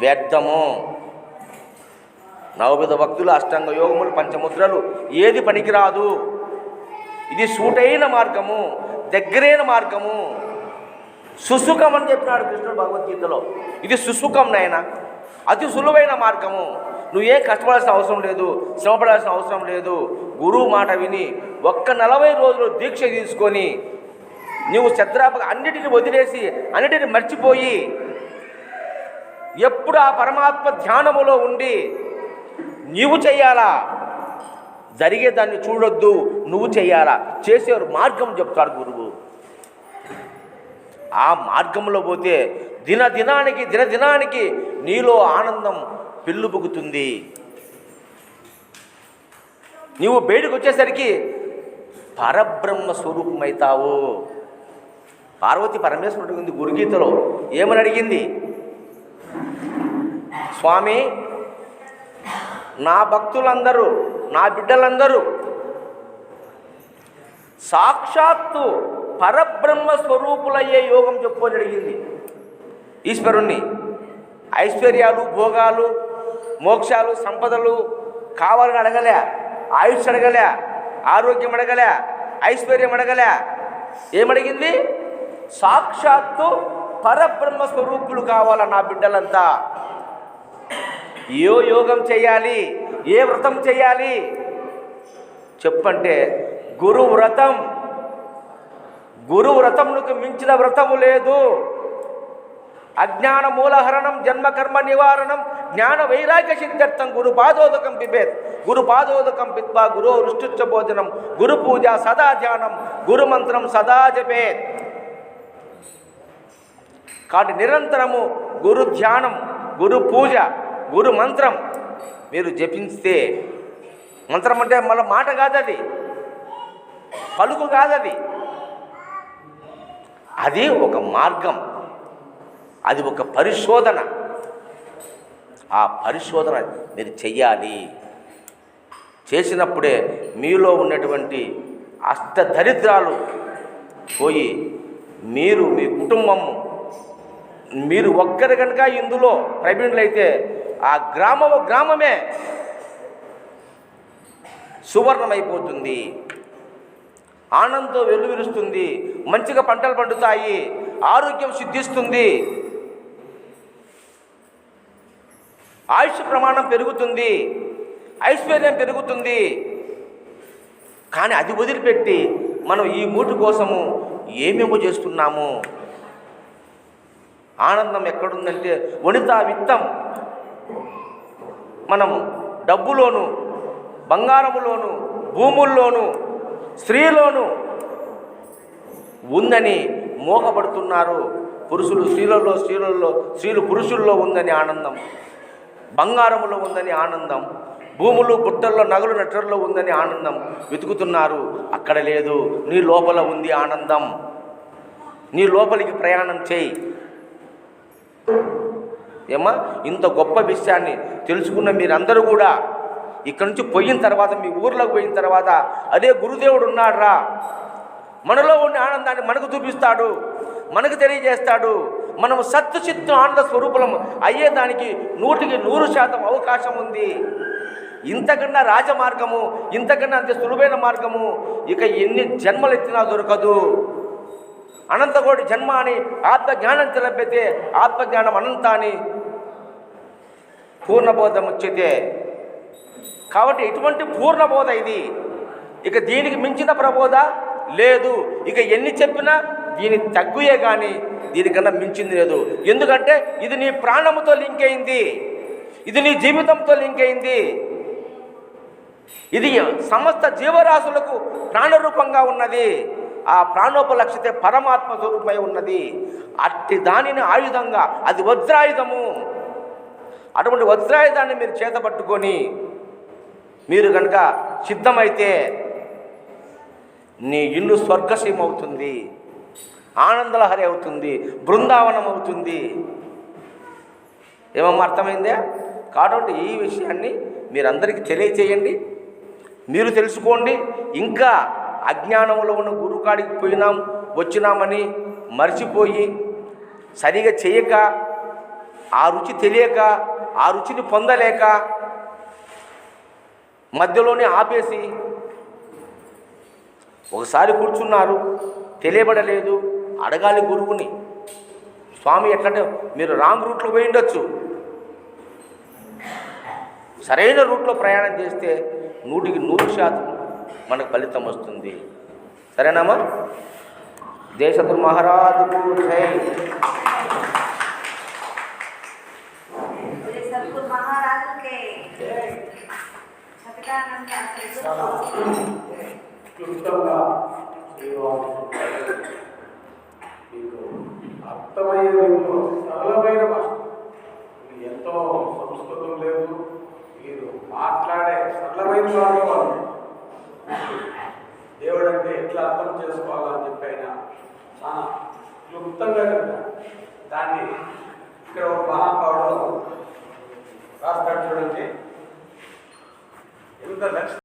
S1: వ్యర్థము. నవవిధ భక్తులు, అష్టాంగ యోగములు, పంచముద్రలు ఏది పనికిరాదు. ఇది సూటైన మార్గము, దగ్గరైన మార్గము, సుసుఖం అని చెప్పినాడు కృష్ణుడు భగవద్గీతలో. ఇది సుసుఖం నాయన, అతి సులువైన మార్గము. నువ్వేం కష్టపడాల్సిన అవసరం లేదు, శ్రమపడాల్సిన అవసరం లేదు. గురువు మాట విని ఒక్క 40 రోజులు దీక్ష తీసుకొని నువ్వు శ్రద్ధాపక అన్నిటిని వదిలేసి అన్నిటిని మర్చిపోయి ఎప్పుడు ఆ పరమాత్మ ధ్యానములో ఉండి నీవు చెయ్యాలా, జరిగేదాన్ని చూడొద్దు, నువ్వు చెయ్యాలా. చేసే మార్గం చెప్తాడు గురువు. ఆ మార్గంలో పోతే దినదినానికి నీలో ఆనందం పెళ్ళుబుకుతుంది. నీవు బయటకు వచ్చేసరికి పరబ్రహ్మ స్వరూపమవుతావు. పార్వతి పరమేశ్వరుడు ఉంది గురుగీతలో ఏమని అడిగింది? స్వామి, నా భక్తులందరూ, నా బిడ్డలందరూ సాక్షాత్తు పరబ్రహ్మ స్వరూపులయ్యే యోగం చెప్పుకొని అడిగింది ఈశ్వరుణ్ణి. ఐశ్వర్యాలు, భోగాలు, మోక్షాలు, సంపదలు కావాలని అడగలే, ఆయుష్ అడగలే, ఆరోగ్యం అడగలే, ఐశ్వర్యం అడగలే. ఏమడిగింది? సాక్షాత్తు పరబ్రహ్మ స్వరూపులు కావాల నా బిడ్డలంతా. ఏ యోగం చేయాలి, ఏ వ్రతం చేయాలి చెప్పంటే గురు వ్రతం. గురు వ్రతములకు మించిన వ్రతము లేదు. అజ్ఞాన మూలహరణం, జన్మకర్మ నివారణం, జ్ఞాన వైరాగ్య సిద్ధార్థం గురు పాదోదకం పిబేత్. గురు పాదోదకం పిత్వా గురో రుష్టుచ్చ భోజనం, గురు పూజ సదా ధ్యానం, గురు మంత్రం సదా జపేత్. కాబట్టి నిరంతరము గురు ధ్యానం, గురు పూజ, గురు మంత్రం మీరు జపిస్తే, మంత్రం అంటే మళ్ళీ మాట కాదది, పలుకు కాదది, అది ఒక మార్గం, అది ఒక పరిశోధన. ఆ పరిశోధన మీరు చెయ్యాలి. చేసినప్పుడే మీలో ఉన్నటువంటి అష్టదరిద్రాలు పోయి మీరు, మీ కుటుంబం, మీరు ఒక్కరు కనుక ఇందులో ప్రవీణులైతే ఆ గ్రామమే సువర్ణమైపోతుంది, ఆనందంతో వెలువరుస్తుంది, మంచిగా పంటలు పండుతాయి, ఆరోగ్యం సిద్ధిస్తుంది, ఆయుష్ ప్రమాణం పెరుగుతుంది, ఐశ్వర్యం పెరుగుతుంది. కానీ అది వదిలిపెట్టి మనం ఈ మూటి కోసము ఏమేమో చేస్తున్నాము. ఆనందం ఎక్కడుందంటే వనితా విత్తం. మనము డబ్బులోను, బంగారములోను, భూముల్లోను, స్త్రీలోను ఉందని మోహపడుతున్నారు. పురుషులు స్త్రీలలో, స్త్రీలు పురుషుల్లో ఉందని ఆనందం, బంగారములో ఉందని ఆనందం, భూములు పుట్టల్లో, నగలు నట్టల్లో ఉందని ఆనందం వెతుకుతున్నారు. అక్కడ లేదు, నీ లోపల ఉంది ఆనందం. నీ లోపలికి ప్రయాణం చేయి. ఏమా, ఇంత గొప్ప విషయాన్ని తెలుసుకున్న మీరందరూ కూడా ఇక్కడి నుంచి పోయిన తర్వాత, మీ ఊర్లోకి పోయిన తర్వాత, అదే గురుదేవుడు ఉన్నాడు రా, మనలో ఉండే ఆనందాన్ని మనకు చూపిస్తాడు, మనకు తెలియజేస్తాడు. మనము సత్తు చిత్తు ఆనంద స్వరూపం అయ్యేదానికి 100% అవకాశం ఉంది. ఇంతకన్నా రాజమార్గము, ఇంతకన్నా అంత సులువైన మార్గము ఇక ఎన్ని జన్మలు ఎత్తినా దొరకదు. అనంతకోటి జన్మ అని ఆత్మజ్ఞానం లభ్యతే, ఆత్మజ్ఞానం అనంతాన్ని పూర్ణబోధం వచ్చేదే. కాబట్టి ఇటువంటి పూర్ణబోధ ఇది. ఇక దీనికి మించిన ప్రబోధ లేదు. ఇక ఎన్ని చెప్పినా దీని తగ్గుయే కానీ దీనికన్నా మించింది లేదు. ఎందుకంటే ఇది నీ ప్రాణముతో లింక్ అయింది, ఇది నీ జీవితంతో లింక్ అయింది, ఇది సమస్త జీవరాశులకు ప్రాణరూపంగా ఉన్నది. ఆ ప్రాణోపలక్షితే పరమాత్మ స్వరూపమై ఉన్నది. అట్టి దానిని ఆయుధంగా, అది వజ్రాయుధము. అటువంటి వజ్రాయుధాన్ని మీరు చేతపట్టుకొని మీరు కనుక సిద్ధమైతే నీ ఇల్లు స్వర్గసీమ అవుతుంది, ఆనందలహరి అవుతుంది, బృందావనం అవుతుంది. ఏమమ్మా అర్థమైందే? కాబట్టి ఈ విషయాన్ని మీరందరికీ తెలియచేయండి, మీరు తెలుసుకోండి. ఇంకా అజ్ఞానంలో ఉన్న గురుకాడికి వచ్చినామని మర్చిపోయి సరిగా చేయక, ఆ రుచి తెలియక, ఆ రుచిని పొందలేక మధ్యలోనే ఆపేసి ఒకసారి కూర్చున్నారు, తెలియబడలేదు, అడగాలి గురువుని. స్వామి ఎట్లంటే మీరు రాంగ్ రూట్లో పోయి ఉండొచ్చు, సరైన రూట్లో ప్రయాణం చేస్తే 100% మనకు ఫలితం వస్తుంది. సరేనామా? దేశగురు మహారాజుకు జై.
S3: క్లుప్తంగా మీకు అర్థమయ్యే రీతిలో సరళమైన భాష, ఎంతో సంస్కృతం లేదు, మీరు మాట్లాడే సరళమైన భాషలో దేవుడు అంటే ఎట్లా అర్థం చేసుకోవాలని చెప్పి ఆయన చాలా క్లుప్తంగా చెప్పారు. దాన్ని ఇక్కడ ఒక మహానుభావుడు రాస్తాడు చూడండి. ఎంత లక్ష్యం